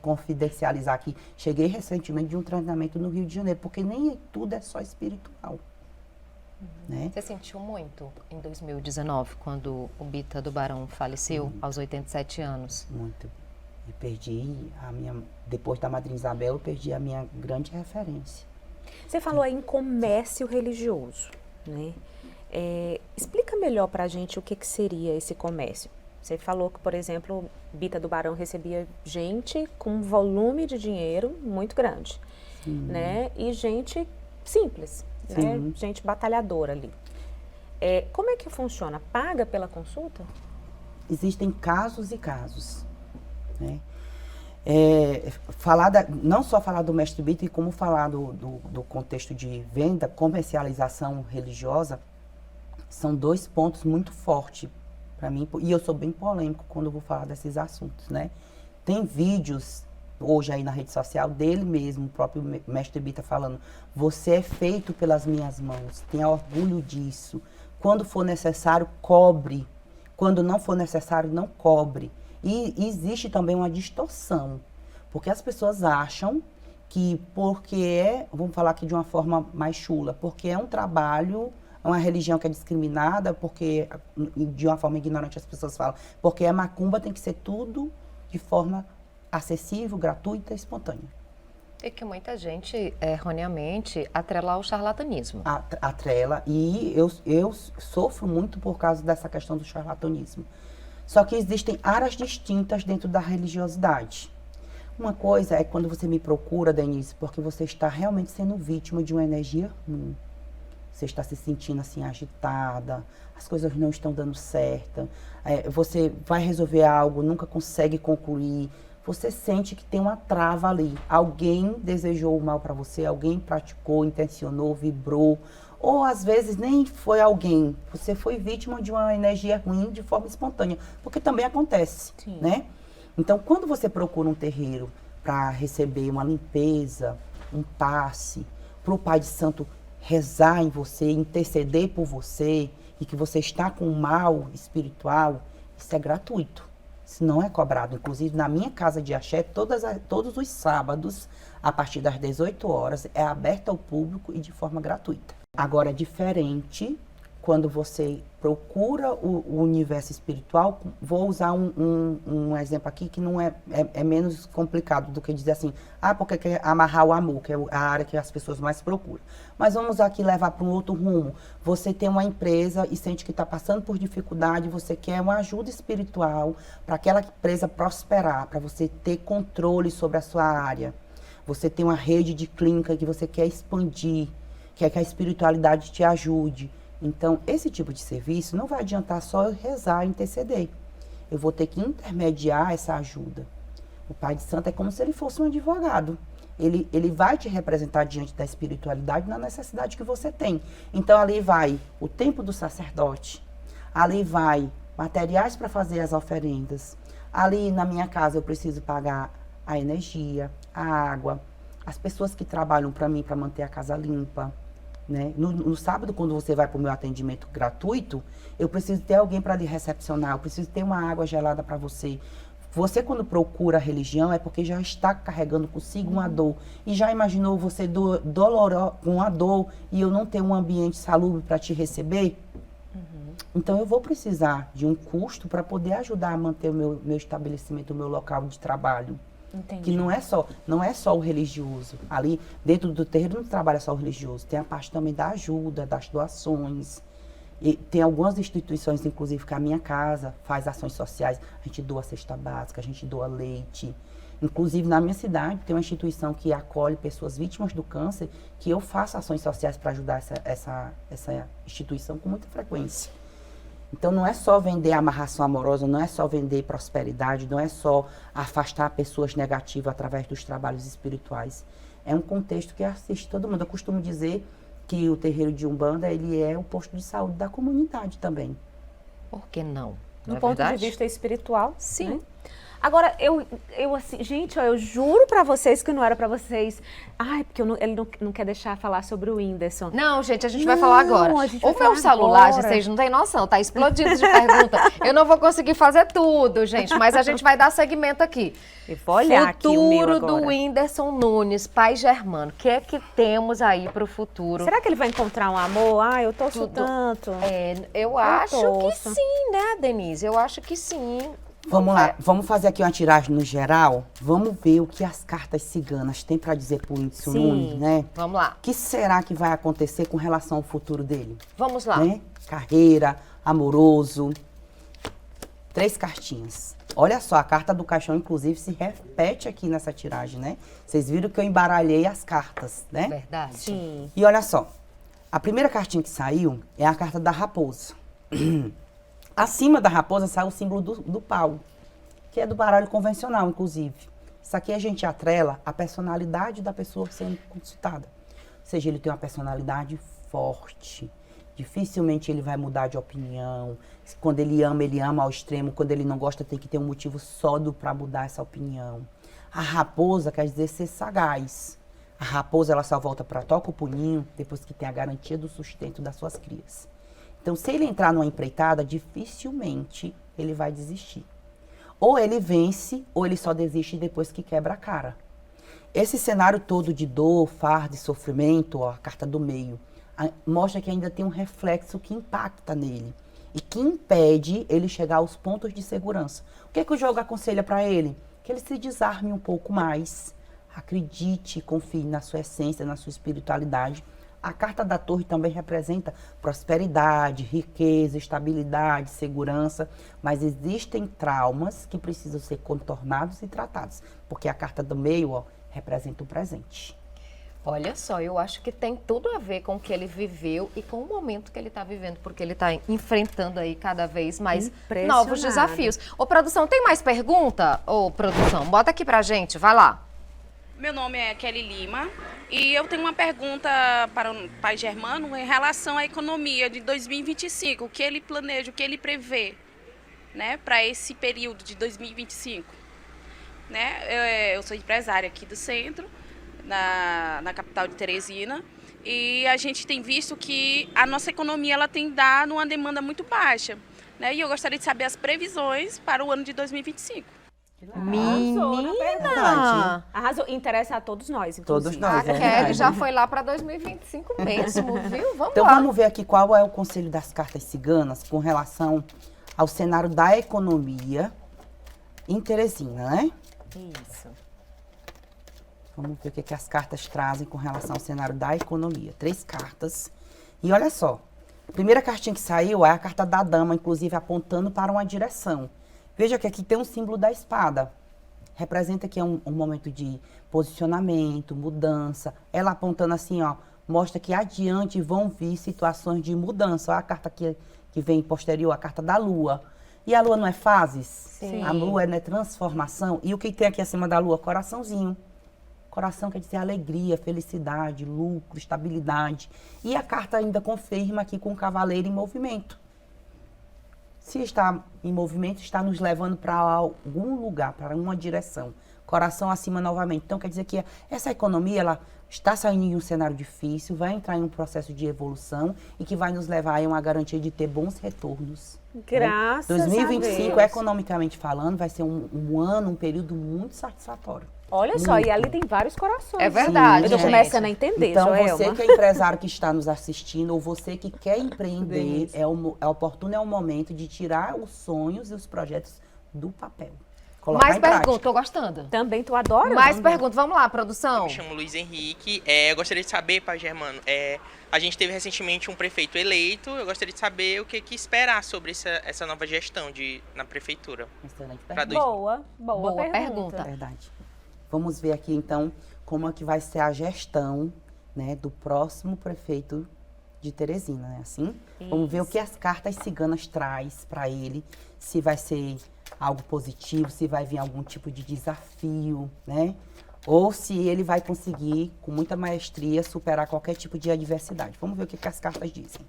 confidencializar aqui, cheguei recentemente de um treinamento no Rio de Janeiro, porque nem tudo é só espiritual. Né? Você sentiu muito em 2019, quando o Bita do Barão faleceu aos 87 anos? Muito. Eu perdi depois da Madrinha Isabel, eu perdi a minha grande referência. Você falou aí em comércio religioso, né? Explica melhor pra gente o que seria esse comércio. Você falou que, por exemplo, Bita do Barão recebia gente com um volume de dinheiro muito grande, né? E gente simples, né? Gente batalhadora ali. Como é que funciona? Paga pela consulta? Existem casos e casos, né? Não só falar do mestre Bita, e como falar do contexto de venda, comercialização religiosa, são dois pontos muito fortes para mim, e eu sou bem polêmico quando eu vou falar desses assuntos, né? Tem vídeos hoje aí na rede social dele mesmo, o próprio mestre Bita falando: você é feito pelas minhas mãos, tenha orgulho disso. Quando for necessário, cobre. Quando não for necessário, não cobre. E existe também uma distorção, porque as pessoas acham que vamos falar aqui de uma forma mais chula, porque é um trabalho, é uma religião que é discriminada, porque de uma forma ignorante as pessoas falam, porque a macumba tem que ser tudo de forma acessível, gratuita e espontânea. E que muita gente, erroneamente, atrela ao charlatanismo. Atrela, e eu sofro muito por causa dessa questão do charlatanismo. Só que existem áreas distintas dentro da religiosidade. Uma coisa é quando você me procura, Denise, porque você está realmente sendo vítima de uma energia ruim. Você está se sentindo assim agitada, as coisas não estão dando certo, você vai resolver algo, nunca consegue concluir, você sente que tem uma trava ali. Alguém desejou o mal para você, alguém praticou, intencionou, vibrou, ou às vezes nem foi alguém, você foi vítima de uma energia ruim de forma espontânea, porque também acontece, né? Então, quando você procura um terreiro para receber uma limpeza, um passe, para o Pai de Santo rezar em você, interceder por você, e que você está com um mal espiritual, isso é gratuito, isso não é cobrado. Inclusive, na minha casa de axé, todos os sábados, a partir das 18 horas, é aberto ao público e de forma gratuita. Agora, é diferente quando você procura o universo espiritual. Vou usar um exemplo aqui que não é menos complicado do que dizer assim, porque quer amarrar o amor, que é a área que as pessoas mais procuram. Mas vamos aqui levar para um outro rumo. Você tem uma empresa e sente que está passando por dificuldade, você quer uma ajuda espiritual para aquela empresa prosperar, para você ter controle sobre a sua área. Você tem uma rede de clínica que você quer expandir, quer que a espiritualidade te ajude. Então, esse tipo de serviço não vai adiantar só eu rezar e interceder. Eu vou ter que intermediar essa ajuda. O Pai de Santo é como se ele fosse um advogado. Ele vai te representar diante da espiritualidade na necessidade que você tem. Então, ali vai o tempo do sacerdote, ali vai materiais para fazer as oferendas. Ali na minha casa eu preciso pagar a energia, a água, as pessoas que trabalham para mim para manter a casa limpa. Né? No sábado, quando você vai para o meu atendimento gratuito, eu preciso ter alguém para lhe recepcionar, eu preciso ter uma água gelada para você. Você, quando procura a religião, é porque já está carregando consigo uma dor. E já imaginou você com uma dor e eu não ter um ambiente salubre para te receber? Então, eu vou precisar de um custo para poder ajudar a manter o meu estabelecimento, o meu local de trabalho. Entendi. Que não é só o religioso. Ali dentro do terreiro não trabalha só o religioso, tem a parte também da ajuda, das doações. E tem algumas instituições, inclusive que a minha casa faz ações sociais. A gente doa cesta básica, a gente doa leite. Inclusive na minha cidade tem uma instituição que acolhe pessoas vítimas do câncer, que eu faço ações sociais para ajudar essa instituição com muita frequência. Então, não é só vender amarração amorosa, não é só vender prosperidade, não é só afastar pessoas negativas através dos trabalhos espirituais. É um contexto que assiste todo mundo. Eu costumo dizer que o terreiro de Umbanda, ele é o posto de saúde da comunidade também. Por que não? No ponto de vista espiritual, sim. Né? Agora, eu assim, gente, ó, eu juro pra vocês que não era pra vocês. Ai, porque ele não quer deixar falar sobre o Whindersson. Não, gente, a gente vai falar agora. a gente vai O meu falar celular, agora. vocês não têm noção, tá explodindo de pergunta. Eu não vou conseguir fazer tudo, gente, mas a gente vai dar segmento aqui. Eu vou olhar aqui o meu Futuro do agora. Whindersson Nunes, pai Germano. O que é que temos aí pro futuro? Será que ele vai encontrar um amor? Ah, eu torço Tudo. tanto. Eu acho que torço. sim, né, Denise? Eu acho que sim. Vamos lá, vamos fazer aqui uma tiragem no geral. Vamos ver o que as cartas ciganas têm para dizer pro Whindersson Sim. Nunes, né? Vamos lá. O que será que vai acontecer com relação ao futuro dele? Vamos lá. Né? Carreira, amoroso. 3 cartinhas. Olha só, a carta do caixão, inclusive, se repete aqui nessa tiragem, né? Vocês viram que eu embaralhei as cartas, né? Verdade. Sim. E olha só, a primeira cartinha que saiu é a carta da raposa. Acima da raposa saiu o símbolo do pau, que é do baralho convencional, inclusive. Isso aqui a gente atrela a personalidade da pessoa sendo consultada. Ou seja, ele tem uma personalidade forte. Dificilmente ele vai mudar de opinião. Quando ele ama ao extremo. Quando ele não gosta, tem que ter um motivo sólido para mudar essa opinião. A raposa quer dizer ser sagaz. A raposa, ela só volta para toca o punhinho depois que tem a garantia do sustento das suas crias. Então, se ele entrar numa empreitada, dificilmente ele vai desistir. Ou ele vence, ou ele só desiste depois que quebra a cara. Esse cenário todo de dor, fardo e sofrimento, ó, a carta do meio, mostra que ainda tem um reflexo que impacta nele e que impede ele chegar aos pontos de segurança. O que é que o jogo aconselha para ele? Que ele se desarme um pouco mais, acredite, confie na sua essência, na sua espiritualidade. A carta da torre também representa prosperidade, riqueza, estabilidade, segurança, mas existem traumas que precisam ser contornados e tratados, porque a carta do meio, ó, representa o presente. Olha só, eu acho que tem tudo a ver com o que ele viveu e com o momento que ele está vivendo, porque ele está enfrentando aí cada vez mais novos desafios. Ô, produção, tem mais pergunta? Ô, produção, bota aqui pra gente, vai lá. Meu nome é Kelly Lima e eu tenho uma pergunta para o pai Germano em relação à economia de 2025. O que ele planeja, o que ele prevê, né, para esse período de 2025? Né? Eu sou empresária aqui do centro, na capital de Teresina, e a gente tem visto que a nossa economia ela tem dado uma demanda muito baixa. Né? E eu gostaria de saber as previsões para o ano de 2025. Menina! Arrasou. Interessa a todos nós, inclusive. Todos nós, A Kelly já foi lá para 2025 mesmo, viu? Vamos então lá. vamos ver aqui qual é o conselho das cartas ciganas com relação ao cenário da economia em Teresina, né? Isso. Vamos ver o que as cartas trazem com relação ao cenário da economia. 3 cartas. E olha só, a primeira cartinha que saiu é a carta da dama, inclusive apontando para uma direção. Veja que aqui tem um símbolo da espada. Representa que é um momento de posicionamento, mudança. Ela apontando assim, ó, mostra que adiante vão vir situações de mudança. Olha a carta que vem posterior, a carta da lua. E a lua não é fases? Sim. A lua é transformação. E o que tem aqui acima da lua? Coraçãozinho. Coração quer dizer alegria, felicidade, lucro, estabilidade. E a carta ainda confirma aqui com o cavaleiro em movimento. Se está em movimento, está nos levando para algum lugar, para uma direção. Coração acima novamente. Então, quer dizer que essa economia, ela está saindo em um cenário difícil, vai entrar em um processo de evolução e que vai nos levar a uma garantia de ter bons retornos. Graças a 2025, Deus. economicamente falando, vai ser um ano, um período muito satisfatório. Olha só, e ali tem vários corações. É verdade, Eu tô gente. começando a entender, Então, Joelma. você que é empresário que está nos assistindo, ou você que quer empreender, é oportuno, é o momento de tirar os sonhos e os projetos do papel. Colocar Mais em prática. pergunta, tô gostando. Também, tu adora? Mais pergunta, vamos lá, produção. Eu me chamo Luiz Henrique. Eu gostaria de saber, pai Germano, a gente teve recentemente um prefeito eleito. Eu gostaria de saber o que esperar sobre essa nova gestão na prefeitura. Excelente Pra pergunta. Boa pergunta. Verdade. Vamos ver aqui, então, como é que vai ser a gestão, né, do próximo prefeito de Teresina, né? Assim, vamos ver o que as cartas ciganas traz para ele, se vai ser algo positivo, se vai vir algum tipo de desafio, né? Ou se ele vai conseguir, com muita maestria, superar qualquer tipo de adversidade. Vamos ver o que as cartas dizem.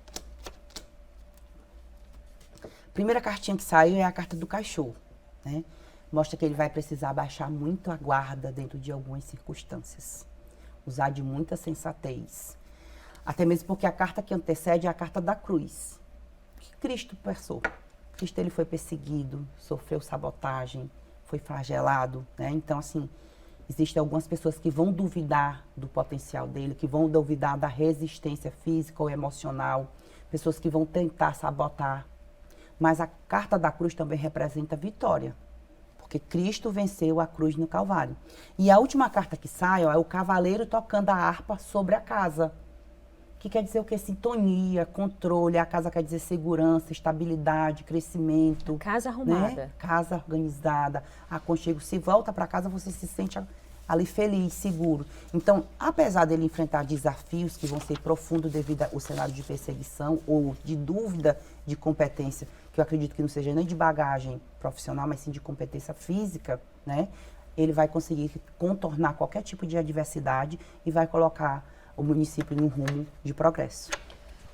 Primeira cartinha que saiu é a carta do cachorro, né? mostra que ele vai precisar baixar muito a guarda dentro de algumas circunstâncias. Usar de muita sensatez. Até mesmo porque a carta que antecede é a carta da cruz. Que Cristo passou. Cristo, ele foi perseguido, sofreu sabotagem, foi flagelado, né? Então, assim, existem algumas pessoas que vão duvidar do potencial dele, que vão duvidar da resistência física ou emocional, pessoas que vão tentar sabotar. Mas a carta da cruz também representa vitória, porque Cristo venceu a cruz no Calvário. E a última carta que sai, ó, é o cavaleiro tocando a harpa sobre a casa. Que quer dizer o quê? Sintonia, controle. A casa quer dizer segurança, estabilidade, crescimento. Casa arrumada. Né? Casa organizada, aconchego. Se volta para casa, você se sente ali feliz, seguro. Então, apesar dele enfrentar desafios que vão ser profundos devido ao cenário de perseguição ou de dúvida de competência, que eu acredito que não seja nem de bagagem profissional, mas sim de competência física, né? Ele vai conseguir contornar qualquer tipo de adversidade e vai colocar o município em um rumo de progresso.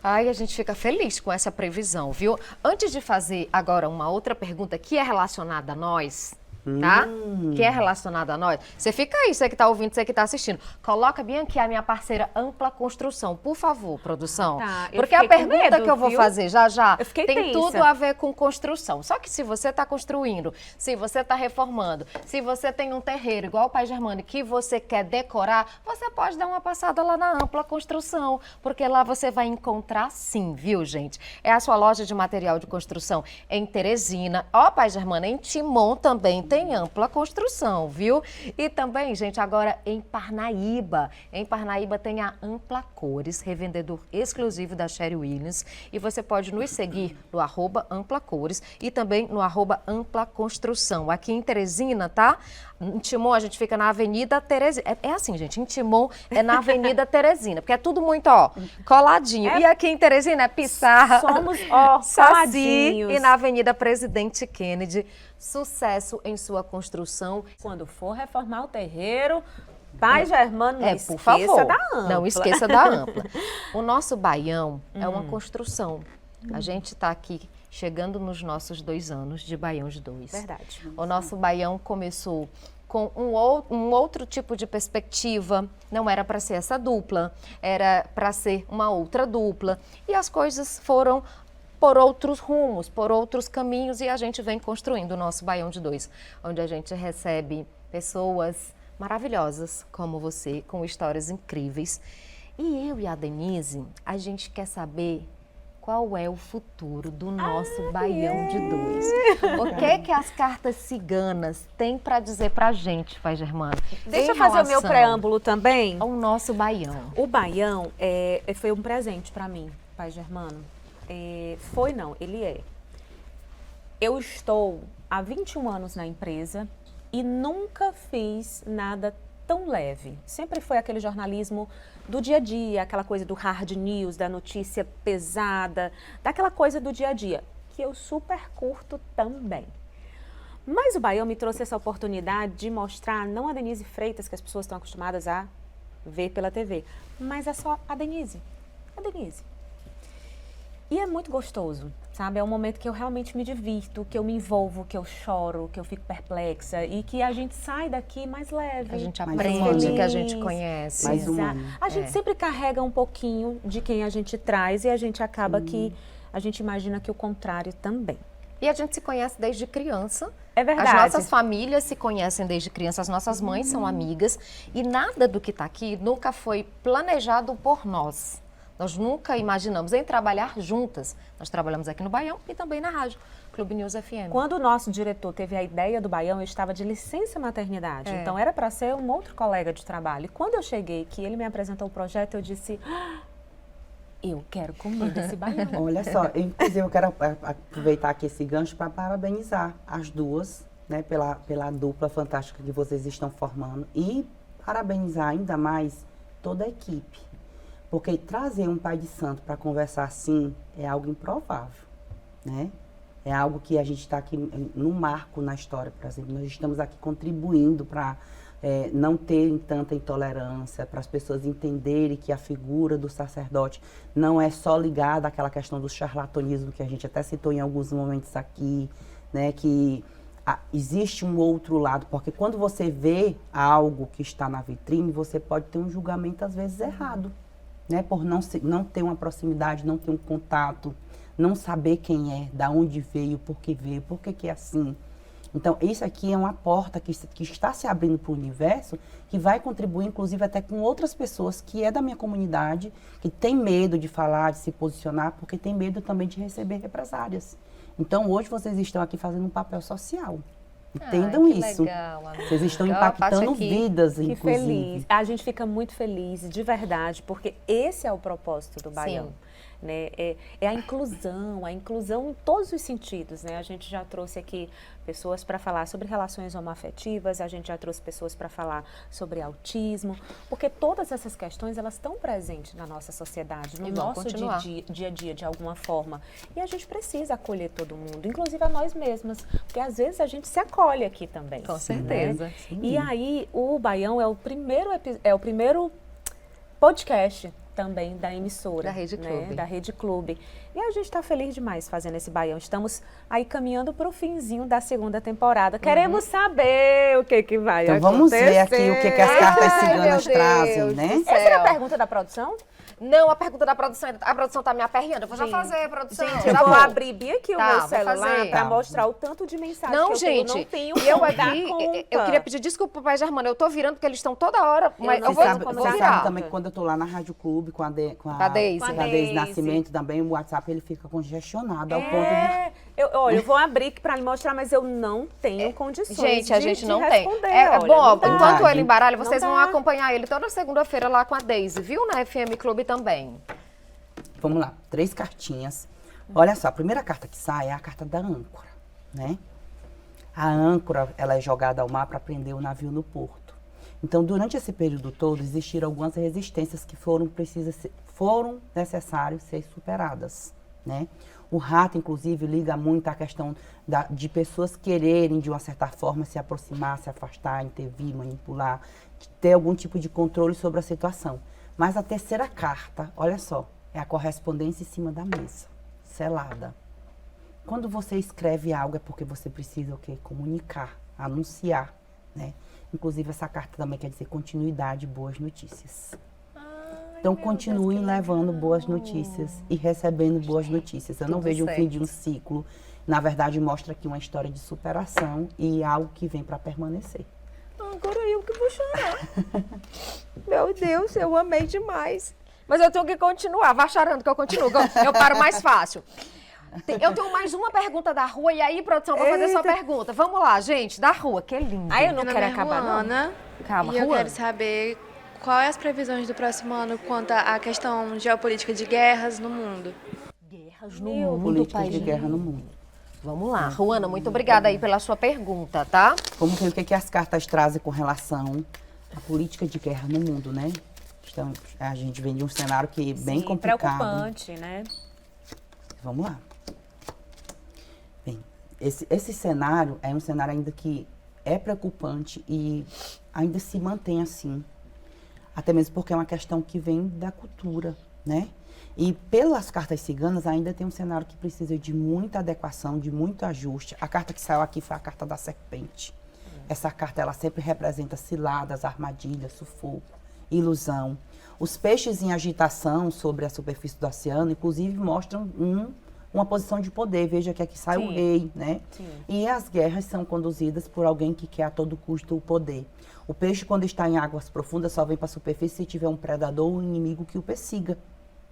Ai, a gente fica feliz com essa previsão, viu? Antes de fazer agora uma outra pergunta que é relacionada a nós, tá? Que é relacionada a nós. Você fica aí, você que tá ouvindo, você que tá assistindo. Coloca bem aqui a minha parceira Ampla Construção, por favor, produção. Tá, porque a pergunta que eu vou fazer já tem tensa. tudo a ver com construção. Só que se você tá construindo, se você tá reformando, se você tem um terreiro igual o Pai Germano que você quer decorar, você pode dar uma passada lá na Ampla Construção, porque lá você vai encontrar sim, viu, gente? É a sua loja de material de construção em Teresina. Ó, Pai Germano, em Timon também tem Ampla Construção, viu? E também, gente, agora em Parnaíba. Em Parnaíba tem a Ampla Cores, revendedor exclusivo da Sherry Williams. E você pode nos seguir no @Ampla Cores e também no @Ampla Construção. Aqui em Teresina, tá? Em Timon a gente fica na Avenida Teresina. É assim, gente, em Timon é na Avenida Teresina, porque é tudo muito, ó, coladinho. E aqui em Teresina é Pissarra, somos, ó, Saci coladinhos. e na Avenida Presidente Kennedy. Sucesso em sua construção. Quando for reformar o terreiro, Pai Germano, não por favor, da Ampla. não esqueça da Ampla. O nosso Baião é uma construção. A gente está aqui chegando nos nossos 2 anos de Baião de 2. Verdade. O nosso Baião começou com um outro tipo de perspectiva. Não era para ser essa dupla, era para ser uma outra dupla. E as coisas foram por outros rumos, por outros caminhos, e a gente vem construindo o nosso Baião de 2, onde a gente recebe pessoas maravilhosas como você, com histórias incríveis. E eu e a Denise, a gente quer saber qual é o futuro do nosso Baião de 2. O que as cartas ciganas têm para dizer pra gente, Pai Germano? Deixa eu fazer o meu preâmbulo também. O nosso Baião. O Baião foi um presente para mim, Pai Germano. Ele é. Eu estou há 21 anos na empresa e nunca fiz nada tão leve. Sempre foi aquele jornalismo do dia a dia, aquela coisa do hard news, da notícia pesada, daquela coisa do dia a dia, que eu super curto também. Mas o Baião me trouxe essa oportunidade de mostrar, não a Denise Freitas, que as pessoas estão acostumadas a ver pela TV, mas é só a Denise. A Denise. E é muito gostoso, sabe? É um momento que eu realmente me divirto, que eu me envolvo, que eu choro, que eu fico perplexa e que a gente sai daqui mais leve. A gente aprende, que a gente conhece. Mais humano. A gente sempre carrega um pouquinho de quem a gente traz e a gente acaba que a gente imagina que o contrário também. E a gente se conhece desde criança. É verdade. As nossas famílias se conhecem desde criança, as nossas mães são amigas e nada do que está aqui nunca foi planejado por nós. Nós nunca imaginamos em trabalhar juntas. Nós trabalhamos aqui no Baião e também na rádio, Clube News FM. Quando o nosso diretor teve a ideia do Baião, eu estava de licença maternidade. Então era para ser um outro colega de trabalho. E quando eu cheguei, que ele me apresentou o projeto, eu disse, eu quero comer desse Baião. Olha só, inclusive eu quero aproveitar aqui esse gancho para parabenizar as duas, né, pela dupla fantástica que vocês estão formando e parabenizar ainda mais toda a equipe. Porque trazer um pai de santo para conversar assim é algo improvável, né? É algo que a gente está aqui num marco na história, por exemplo. Nós estamos aqui contribuindo para não ter tanta intolerância, para as pessoas entenderem que a figura do sacerdote não é só ligada àquela questão do charlatanismo que a gente até citou em alguns momentos aqui, né? Que existe um outro lado, porque quando você vê algo que está na vitrine, você pode ter um julgamento às vezes errado, né? Por não ter uma proximidade, não ter um contato, não saber quem é, da onde veio, por que é assim. Então, isso aqui é uma porta que está se abrindo para o universo, que vai contribuir, inclusive, até com outras pessoas que é da minha comunidade, que tem medo de falar, de se posicionar, porque tem medo também de receber represálias. Então, hoje, vocês estão aqui fazendo um papel social. Entendam isso. Legal, vocês estão impactando vidas, inclusive. Que feliz. A gente fica muito feliz, de verdade, porque esse é o propósito do Baião. Né? É a inclusão em todos os sentidos, né? A gente já trouxe aqui pessoas para falar sobre relações homoafetivas, a gente já trouxe pessoas para falar sobre autismo, porque todas essas questões, elas estão presentes na nossa sociedade, no nosso dia a dia, de alguma forma. E a gente precisa acolher todo mundo, inclusive a nós mesmas, porque às vezes a gente se acolhe aqui também. Com certeza. Né? E aí, o Baião é o primeiro podcast também da emissora. Da Rede Clube. Né? Da Rede Clube. E a gente está feliz demais fazendo esse Baião. Estamos aí caminhando para o finzinho da segunda temporada. Queremos saber o que vai acontecer. Então vamos ver aqui o que as cartas ciganas trazem, né? Essa era a pergunta da produção? Não, a pergunta da produção, a produção tá me aperreando. Eu vou já fazer, produção. Gente, eu vou abrir bem aqui o meu celular para mostrar o tanto de mensagem não, que gente, eu não tenho eu como dar aqui, conta. eu queria pedir desculpa pro pai Germano, eu tô virando porque eles estão toda hora, mas eu vou Você virar. sabe também que quando eu tô lá na Rádio Clube com a Deise Nascimento também, o WhatsApp ele fica congestionado ao ponto de... Eu vou abrir aqui para lhe mostrar, mas eu não tenho condições gente, a gente não tem. É bom, enquanto ele embaralha, vocês vão acompanhar ele toda segunda-feira lá com a Deise, viu? Na FM Clube também. Vamos lá, 3 cartinhas. Olha só, a primeira carta que sai é a carta da âncora, né? A âncora, ela é jogada ao mar para prender o navio no porto. Então, durante esse período todo, existiram algumas resistências que foram necessárias ser superadas, né? O rato, inclusive, liga muito à questão de pessoas quererem, de uma certa forma, se aproximar, se afastar, intervir, manipular, ter algum tipo de controle sobre a situação. Mas a terceira carta, olha só, é a correspondência em cima da mesa, selada. Quando você escreve algo é porque você precisa o quê? Comunicar, anunciar, né? Inclusive, essa carta também quer dizer continuidade, boas notícias. Então, continuem levando boas notícias e recebendo boas notícias. Eu não vejo o fim de um ciclo. Na verdade, mostra aqui uma história de superação e algo que vem para permanecer. Agora eu que vou chorar. Meu Deus, eu amei demais. Mas eu tenho que continuar. Vá chorando que eu continuo. Eu paro mais fácil. Eu tenho mais uma pergunta da rua e aí, produção, vou fazer sua pergunta. Vamos lá, gente, da rua, que lindo. Eu não quero acabar, Ruana, não. Calma, e eu quero saber quais as previsões do próximo ano quanto à questão geopolítica de guerras no mundo. Guerras no mundo, políticas de guerra no mundo. Vamos lá. Ruana, muito obrigada aí pela sua pergunta, tá? Vamos ver o que as cartas trazem com relação à política de guerra no mundo, né? Então, a gente vem de um cenário que é bem complicado. Preocupante, né? Vamos lá. Bem, esse cenário é um cenário ainda que é preocupante e ainda se mantém assim. Até mesmo porque é uma questão que vem da cultura, né? E pelas cartas ciganas ainda tem um cenário que precisa de muita adequação, de muito ajuste. A carta que saiu aqui foi a carta da serpente. Essa carta, ela sempre representa ciladas, armadilhas, sufoco, ilusão. Os peixes em agitação sobre a superfície do oceano, inclusive, mostram uma posição de poder. Veja que aqui sai o rei, né? Sim. E as guerras são conduzidas por alguém que quer a todo custo o poder. O peixe, quando está em águas profundas, só vem para a superfície se tiver um predador ou um inimigo que o persiga,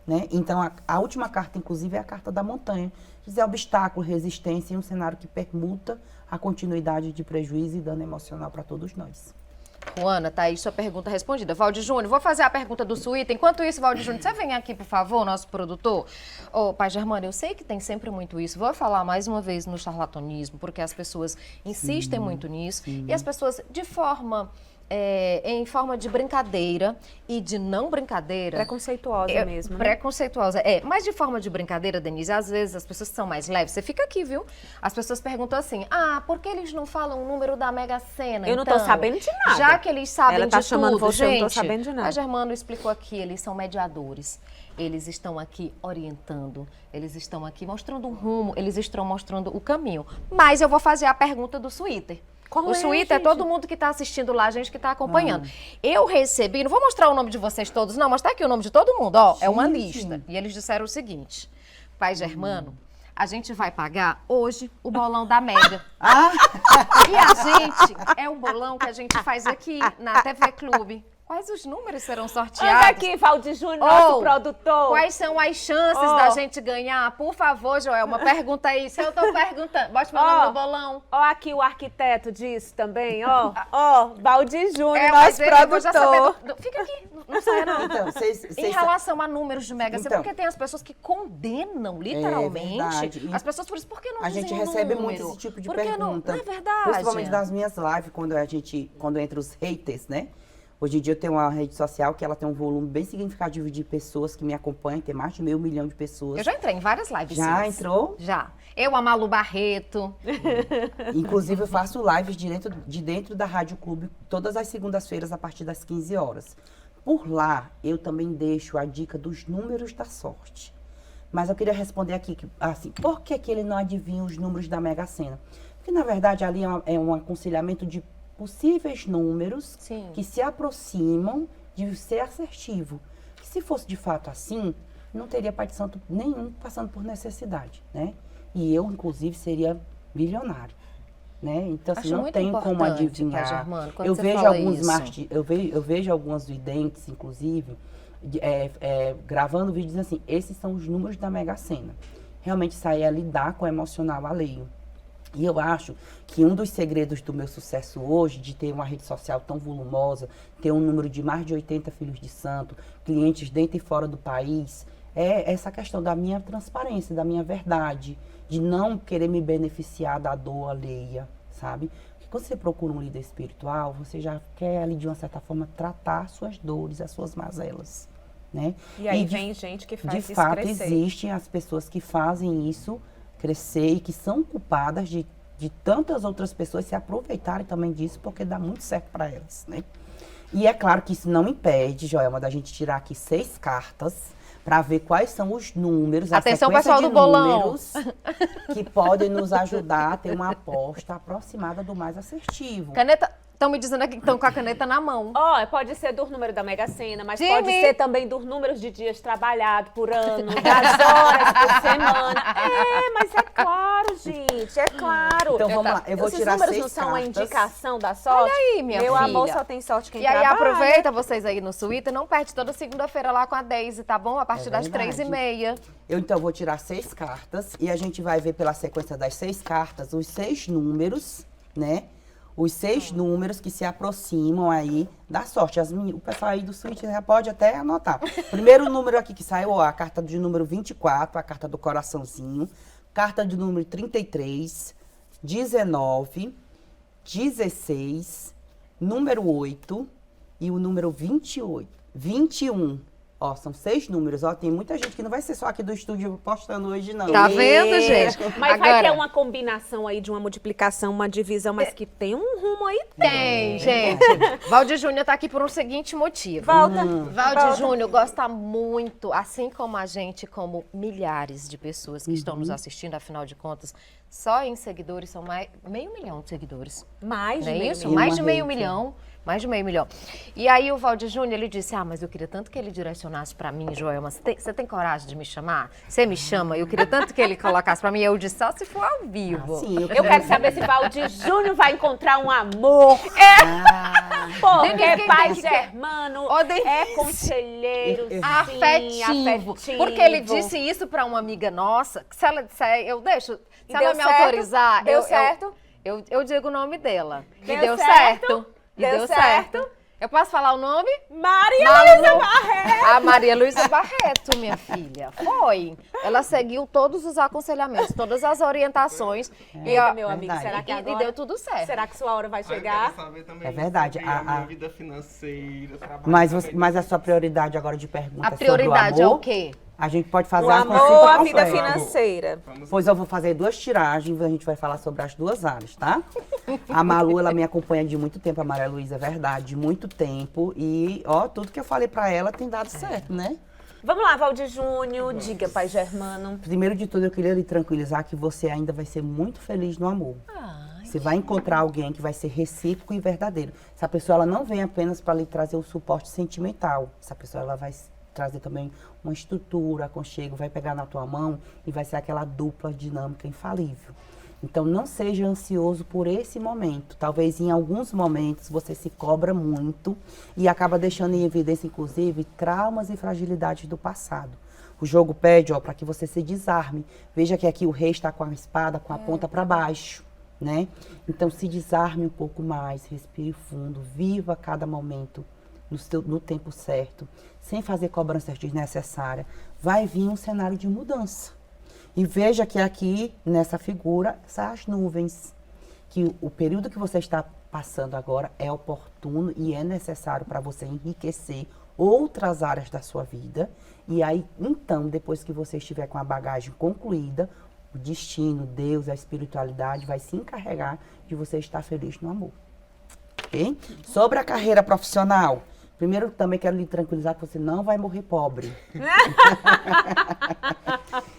né? Então, a última carta, inclusive, é a carta da montanha. Quer dizer, obstáculo, resistência em um cenário que permuta a continuidade de prejuízo e dano emocional para todos nós. Ruana, tá aí sua pergunta respondida. Valdir Júnior, vou fazer a pergunta do Suíta. Enquanto isso, Valdir Júnior, você vem aqui, por favor, nosso produtor. Pai Germano, eu sei que tem sempre muito isso. Vou falar mais uma vez no charlatanismo, porque as pessoas insistem muito nisso. E as pessoas, de forma em forma de brincadeira e de não brincadeira. Preconceituosa mesmo, né? Preconceituosa, mas de forma de brincadeira, Denise, às vezes as pessoas que são mais leves, você fica aqui, viu? As pessoas perguntam assim, por que eles não falam o número da Mega Sena? Eu não tô sabendo de nada. Já que eles sabem Ela tá de chamando tudo, você, eu gente, não tô sabendo de nada. A Germano explicou aqui, eles são mediadores. Eles estão aqui orientando, eles estão aqui mostrando o rumo, eles estão mostrando o caminho. Mas eu vou fazer a pergunta do Twitter. Qual o é, Twitter é todo mundo que está assistindo lá, a gente que está acompanhando. Eu recebi, não vou mostrar o nome de vocês todos, não, mas tá aqui o nome de todo mundo, ó, é uma lista. E eles disseram o seguinte, Pai Germano, a gente vai pagar hoje o bolão da Mega. E a gente, é um bolão que a gente faz aqui na TV Clube. Quais os números serão sorteados? Anda aqui, Valdir Júnior, nosso produtor. Quais são as chances da gente ganhar? Por favor, Joel, uma pergunta aí. Se eu tô perguntando, bote meu nome no bolão. Ó, aqui o arquiteto disso também, ó, Valdir Júnior, mas nosso produtor. Eu já saber fica aqui, não saia não. Então, em relação a números de Mega Sena, porque tem as pessoas que condenam, literalmente, as pessoas por isso, por que não dizem A gente um recebe número? muito esse tipo de Por que pergunta. Não é verdade. Principalmente nas minhas lives, quando entra os haters, né? Hoje em dia eu tenho uma rede social que ela tem um volume bem significativo de pessoas que me acompanham, tem mais de 500 mil de pessoas. Eu já entrei em várias lives. Já entrou? Já. Eu, a Malu Barreto. Inclusive eu faço lives de dentro da Rádio Clube todas as segundas-feiras a partir das 15 horas. Por lá eu também deixo a dica dos números da sorte. Mas eu queria responder aqui, assim, por que ele não adivinha os números da Mega Sena? Porque na verdade ali é um aconselhamento de possíveis números que se aproximam de ser assertivo. Que se fosse de fato assim, não teria pai de santo nenhum passando por necessidade, né? E eu, inclusive, seria milionário, né? Então, assim, não tem como adivinhar. Germano, eu vejo alguns eu vejo alguns videntes, inclusive, gravando vídeos dizendo assim, esses são os números da Mega Sena. Realmente isso aí é lidar com o emocional alheio. E eu acho que um dos segredos do meu sucesso hoje, de ter uma rede social tão volumosa, ter um número de mais de 80 filhos de santo, clientes dentro e fora do país, é essa questão da minha transparência, da minha verdade, de não querer me beneficiar da dor alheia, sabe? Porque quando você procura um líder espiritual, você já quer ali, de uma certa forma, tratar suas dores, as suas mazelas, né? E aí vem gente que faz isso de fato, crescer. Existem as pessoas que fazem isso crescer e que são culpadas de tantas outras pessoas se aproveitarem também disso, porque dá muito certo para elas, né? E é claro que isso não impede, Joelma, da gente tirar aqui 6 cartas para ver quais são os números, atenção, a sequência pessoal de do bolão, números que podem nos ajudar a ter uma aposta aproximada do mais assertivo. Caneta, estão me dizendo aqui que estão com a caneta na mão. Pode ser do número da Mega Sena, mas Jimmy. pode ser também dos números de dias trabalhados por ano, das horas por semana. Mas é claro, gente, é claro. Então vamos lá, eu vou tirar 6 cartas. Esses números não são a indicação da sorte? Olha aí, minha filha. Meu amor, só tem sorte quem E aí, trabalha. aproveita vocês aí no Twitter, não perde toda segunda-feira lá com a Daisy, tá bom? A partir das 3h30. Eu, então, vou tirar 6 cartas e a gente vai ver pela sequência das 6 cartas os 6 números, né? Os 6 números que se aproximam aí da sorte. O pessoal aí do Switch já pode até anotar. Primeiro número aqui que saiu, a carta de número 24, a carta do coraçãozinho. Carta de número 33, 19, 16, número 8 e o número 28, 21. Ó, são 6 números, ó, tem muita gente que não vai ser só aqui do estúdio postando hoje, não. Tá vendo, gente? Mas vai ter uma combinação aí de uma multiplicação, uma divisão, mas que tem um rumo aí. Tem, gente. Valdir Júnior tá aqui por um seguinte motivo. Valdir Júnior gosta muito, assim como a gente, como milhares de pessoas que estão nos assistindo, afinal de contas, só em seguidores são mais 500 mil de seguidores. Mais de não é meio isso? milhão. Mais de meio milhão. Mais de 500 mil. E aí o Valdir Júnior, ele disse, mas eu queria tanto que ele direcionasse pra mim, Joelma, você tem coragem de me chamar? Você me chama? Eu queria tanto que ele colocasse pra mim, eu disse, só se for ao vivo. Sim, eu quero saber se Valdir Júnior vai encontrar um amor. Porque Pai Germano é conselheiro, afetivo. Porque ele disse isso pra uma amiga nossa, que se ela disser, eu deixo, se ela me autorizar, deu certo? Eu digo o nome dela. Deu certo? E deu certo. Eu posso falar o nome? Maria Luísa Barreto! A Maria Luísa Barreto, minha filha. Foi. Ela seguiu todos os aconselhamentos, todas as orientações. Eita, meu amigo, será que agora... E deu tudo certo. Será que sua hora vai chegar? É verdade. A minha vida financeira, trabalho. Mas a sua prioridade agora de pergunta A prioridade é é sobre o amor? o quê? A gente pode fazer O uma amor consulta ou a completa. vida financeira? Pois eu vou fazer 2 tiragens, a gente vai falar sobre as 2 áreas, tá? A Malu, ela me acompanha de muito tempo, a Maria Luísa, é verdade, de muito tempo. E, ó, tudo que eu falei pra ela tem dado certo, né? Vamos lá, Valdir Júnior, diga, pai Germano. Primeiro de tudo, eu queria lhe tranquilizar que você ainda vai ser muito feliz no amor. Você vai encontrar alguém que vai ser recíproco e verdadeiro. Essa pessoa, ela não vem apenas para lhe trazer o suporte sentimental. Essa pessoa, ela vai trazer também uma estrutura, aconchego, vai pegar na tua mão e vai ser aquela dupla dinâmica infalível. Então, não seja ansioso por esse momento. Talvez em alguns momentos você se cobra muito e acaba deixando em evidência, inclusive, traumas e fragilidades do passado. O jogo pede, ó, para que você se desarme. Veja que aqui o rei está com a espada, com a ponta para baixo, né? Então, se desarme um pouco mais, respire fundo, viva cada momento no tempo certo, sem fazer cobranças desnecessárias. Vai vir um cenário de mudança. E veja que aqui, nessa figura, são as nuvens. Que o período que você está passando agora é oportuno e é necessário para você enriquecer outras áreas da sua vida. E aí, então, depois que você estiver com a bagagem concluída, o destino, Deus, a espiritualidade vai se encarregar de você estar feliz no amor. Ok? Sobre a carreira profissional, primeiro também quero lhe tranquilizar que você não vai morrer pobre.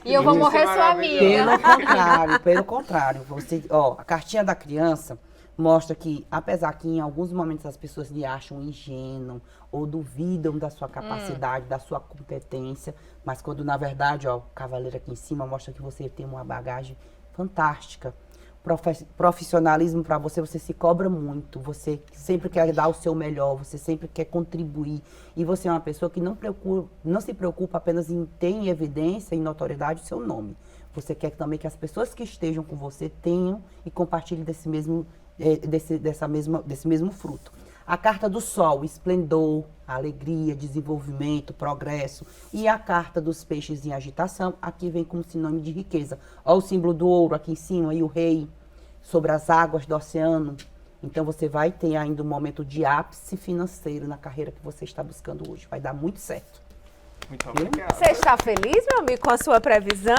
E eu vou morrer sua amiga. Pelo contrário. Você, ó, a cartinha da criança mostra que, apesar que em alguns momentos as pessoas lhe acham ingênuo ou duvidam da sua capacidade, da sua competência, mas quando na verdade, ó, o cavaleiro aqui em cima mostra que você tem uma bagagem fantástica. Profissionalismo para você, você se cobra muito, você sempre quer dar o seu melhor, você sempre quer contribuir. E você é uma pessoa que não se preocupa apenas em ter em evidência, em notoriedade, o seu nome. Você quer também que as pessoas que estejam com você tenham e compartilhem desse mesmo fruto. A carta do sol, esplendor, alegria, desenvolvimento, progresso. E a carta dos peixes em agitação, aqui vem como sinônimo de riqueza. Olha o símbolo do ouro aqui em cima, e o rei sobre as águas do oceano. Então você vai ter ainda um momento de ápice financeiro na carreira que você está buscando hoje. Vai dar muito certo. Muito obrigado. Você está feliz, meu amigo, com a sua previsão?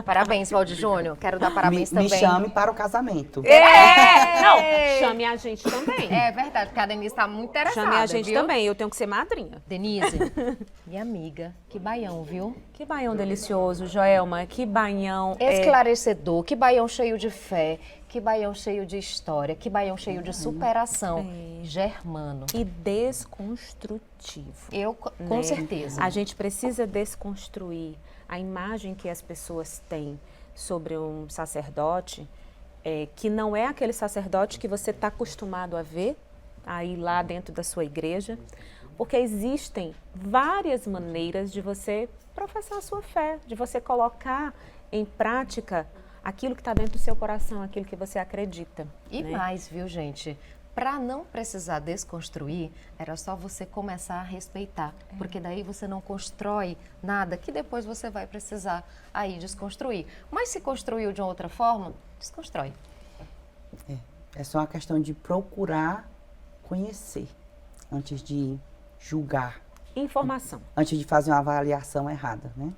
Parabéns, Valdir Júnior. Quero dar parabéns também. Me chame para o casamento. Não, chame a gente também. É verdade, porque a Denise está muito interessada. Chame a gente viu? também, eu tenho que ser madrinha. Denise, minha amiga, que baião, viu? Que baião delicioso, Joelma, que baião... Esclarecedor, que baião cheio de fé, que baião cheio de história, que baião cheio de superação. Germano. E desconstrutivo. Com certeza. A gente precisa desconstruir a imagem que as pessoas têm sobre um sacerdote, que não é aquele sacerdote que você está acostumado a ver aí lá dentro da sua igreja, porque existem várias maneiras de você professar a sua fé, de você colocar em prática aquilo que está dentro do seu coração, aquilo que você acredita. E mais, viu, gente? Para não precisar desconstruir, era só você começar a respeitar, porque daí você não constrói nada que depois você vai precisar aí desconstruir. Mas se construiu de uma outra forma, desconstrói. É só uma questão de procurar conhecer antes de julgar. Informação. Antes de fazer uma avaliação errada, né?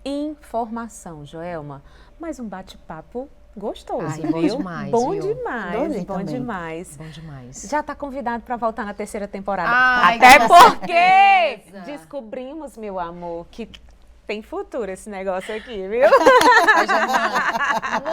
Informação, Joelma. Mais um bate-papo gostoso, Ai, viu? bom demais, bom viu? demais, Adorei bom também. demais. Bom demais. Já está convidado para voltar na 3ª temporada. Ai, até com porque certeza. descobrimos, meu amor, que tem futuro esse negócio aqui, viu?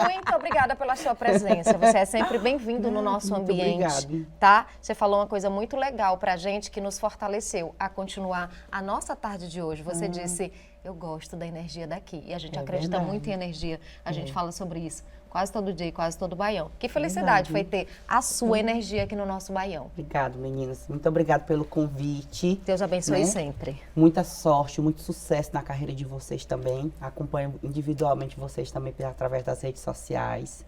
Muito obrigada pela sua presença. Você é sempre bem-vindo no nosso muito ambiente, obrigado. tá? Você falou uma coisa muito legal pra gente que nos fortaleceu a continuar a nossa tarde de hoje. Você disse, eu gosto da energia daqui. E a gente acredita verdade. muito em energia. A gente fala sobre isso quase todo dia e quase todo baião. Que felicidade foi ter a sua energia aqui no nosso baião. Obrigado, meninas. Muito obrigado pelo convite. Deus abençoe né? sempre. Muita sorte, muito sucesso na carreira de vocês também. Acompanho individualmente vocês também através das redes sociais.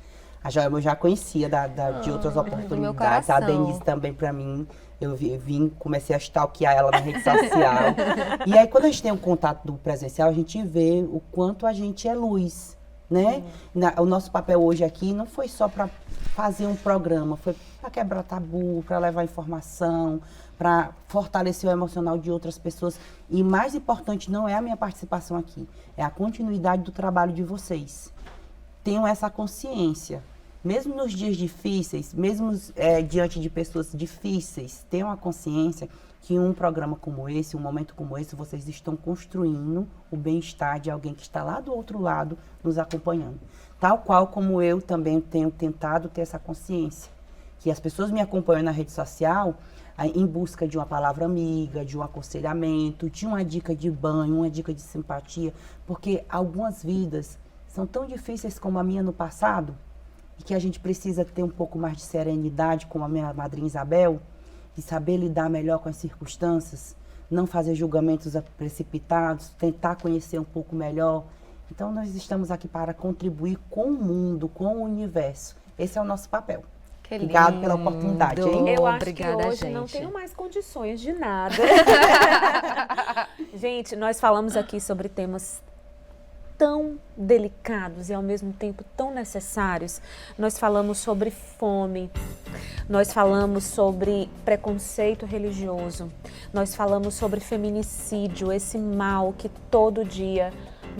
A Joelma eu já conhecia de outras oportunidades. A Denise também, para mim. Eu comecei a stalkear ela na rede social. E aí, quando a gente tem um contato do presencial, a gente vê o quanto a gente é luz, né? O nosso papel hoje aqui não foi só para fazer um programa, foi para quebrar tabu, para levar informação, para fortalecer o emocional de outras pessoas. E mais importante não é a minha participação aqui, é a continuidade do trabalho de vocês. Tenham essa consciência. Mesmo nos dias difíceis, mesmo diante de pessoas difíceis, tenham a consciência que um programa como esse, um momento como esse, vocês estão construindo o bem-estar de alguém que está lá do outro lado nos acompanhando. Tal qual como eu também tenho tentado ter essa consciência, que as pessoas me acompanham na rede social em busca de uma palavra amiga, de um aconselhamento, de uma dica de banho, uma dica de simpatia, porque algumas vidas são tão difíceis como a minha no passado, e que a gente precisa ter um pouco mais de serenidade, como a minha madrinha Isabel, e saber lidar melhor com as circunstâncias, não fazer julgamentos precipitados, tentar conhecer um pouco melhor. Então, nós estamos aqui para contribuir com o mundo, com o universo. Esse é o nosso papel. Obrigado pela oportunidade, hein? Eu acho que hoje não tenho mais condições de nada. Gente, nós falamos aqui sobre temas tão delicados e ao mesmo tempo tão necessários. Nós falamos sobre fome, nós falamos sobre preconceito religioso, nós falamos sobre feminicídio, esse mal que todo dia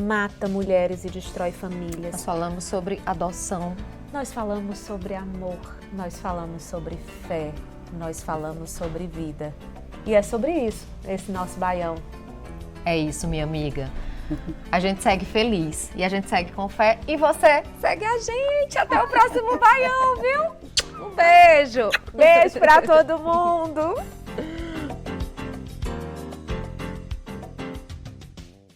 mata mulheres e destrói famílias. Nós falamos sobre adoção. Nós falamos sobre amor, nós falamos sobre fé, nós falamos sobre vida. E é sobre isso, esse nosso baião. É isso, minha amiga. A gente segue feliz e a gente segue com fé. E você segue a gente. Até o próximo baião, viu? Um beijo. Beijo pra todo mundo.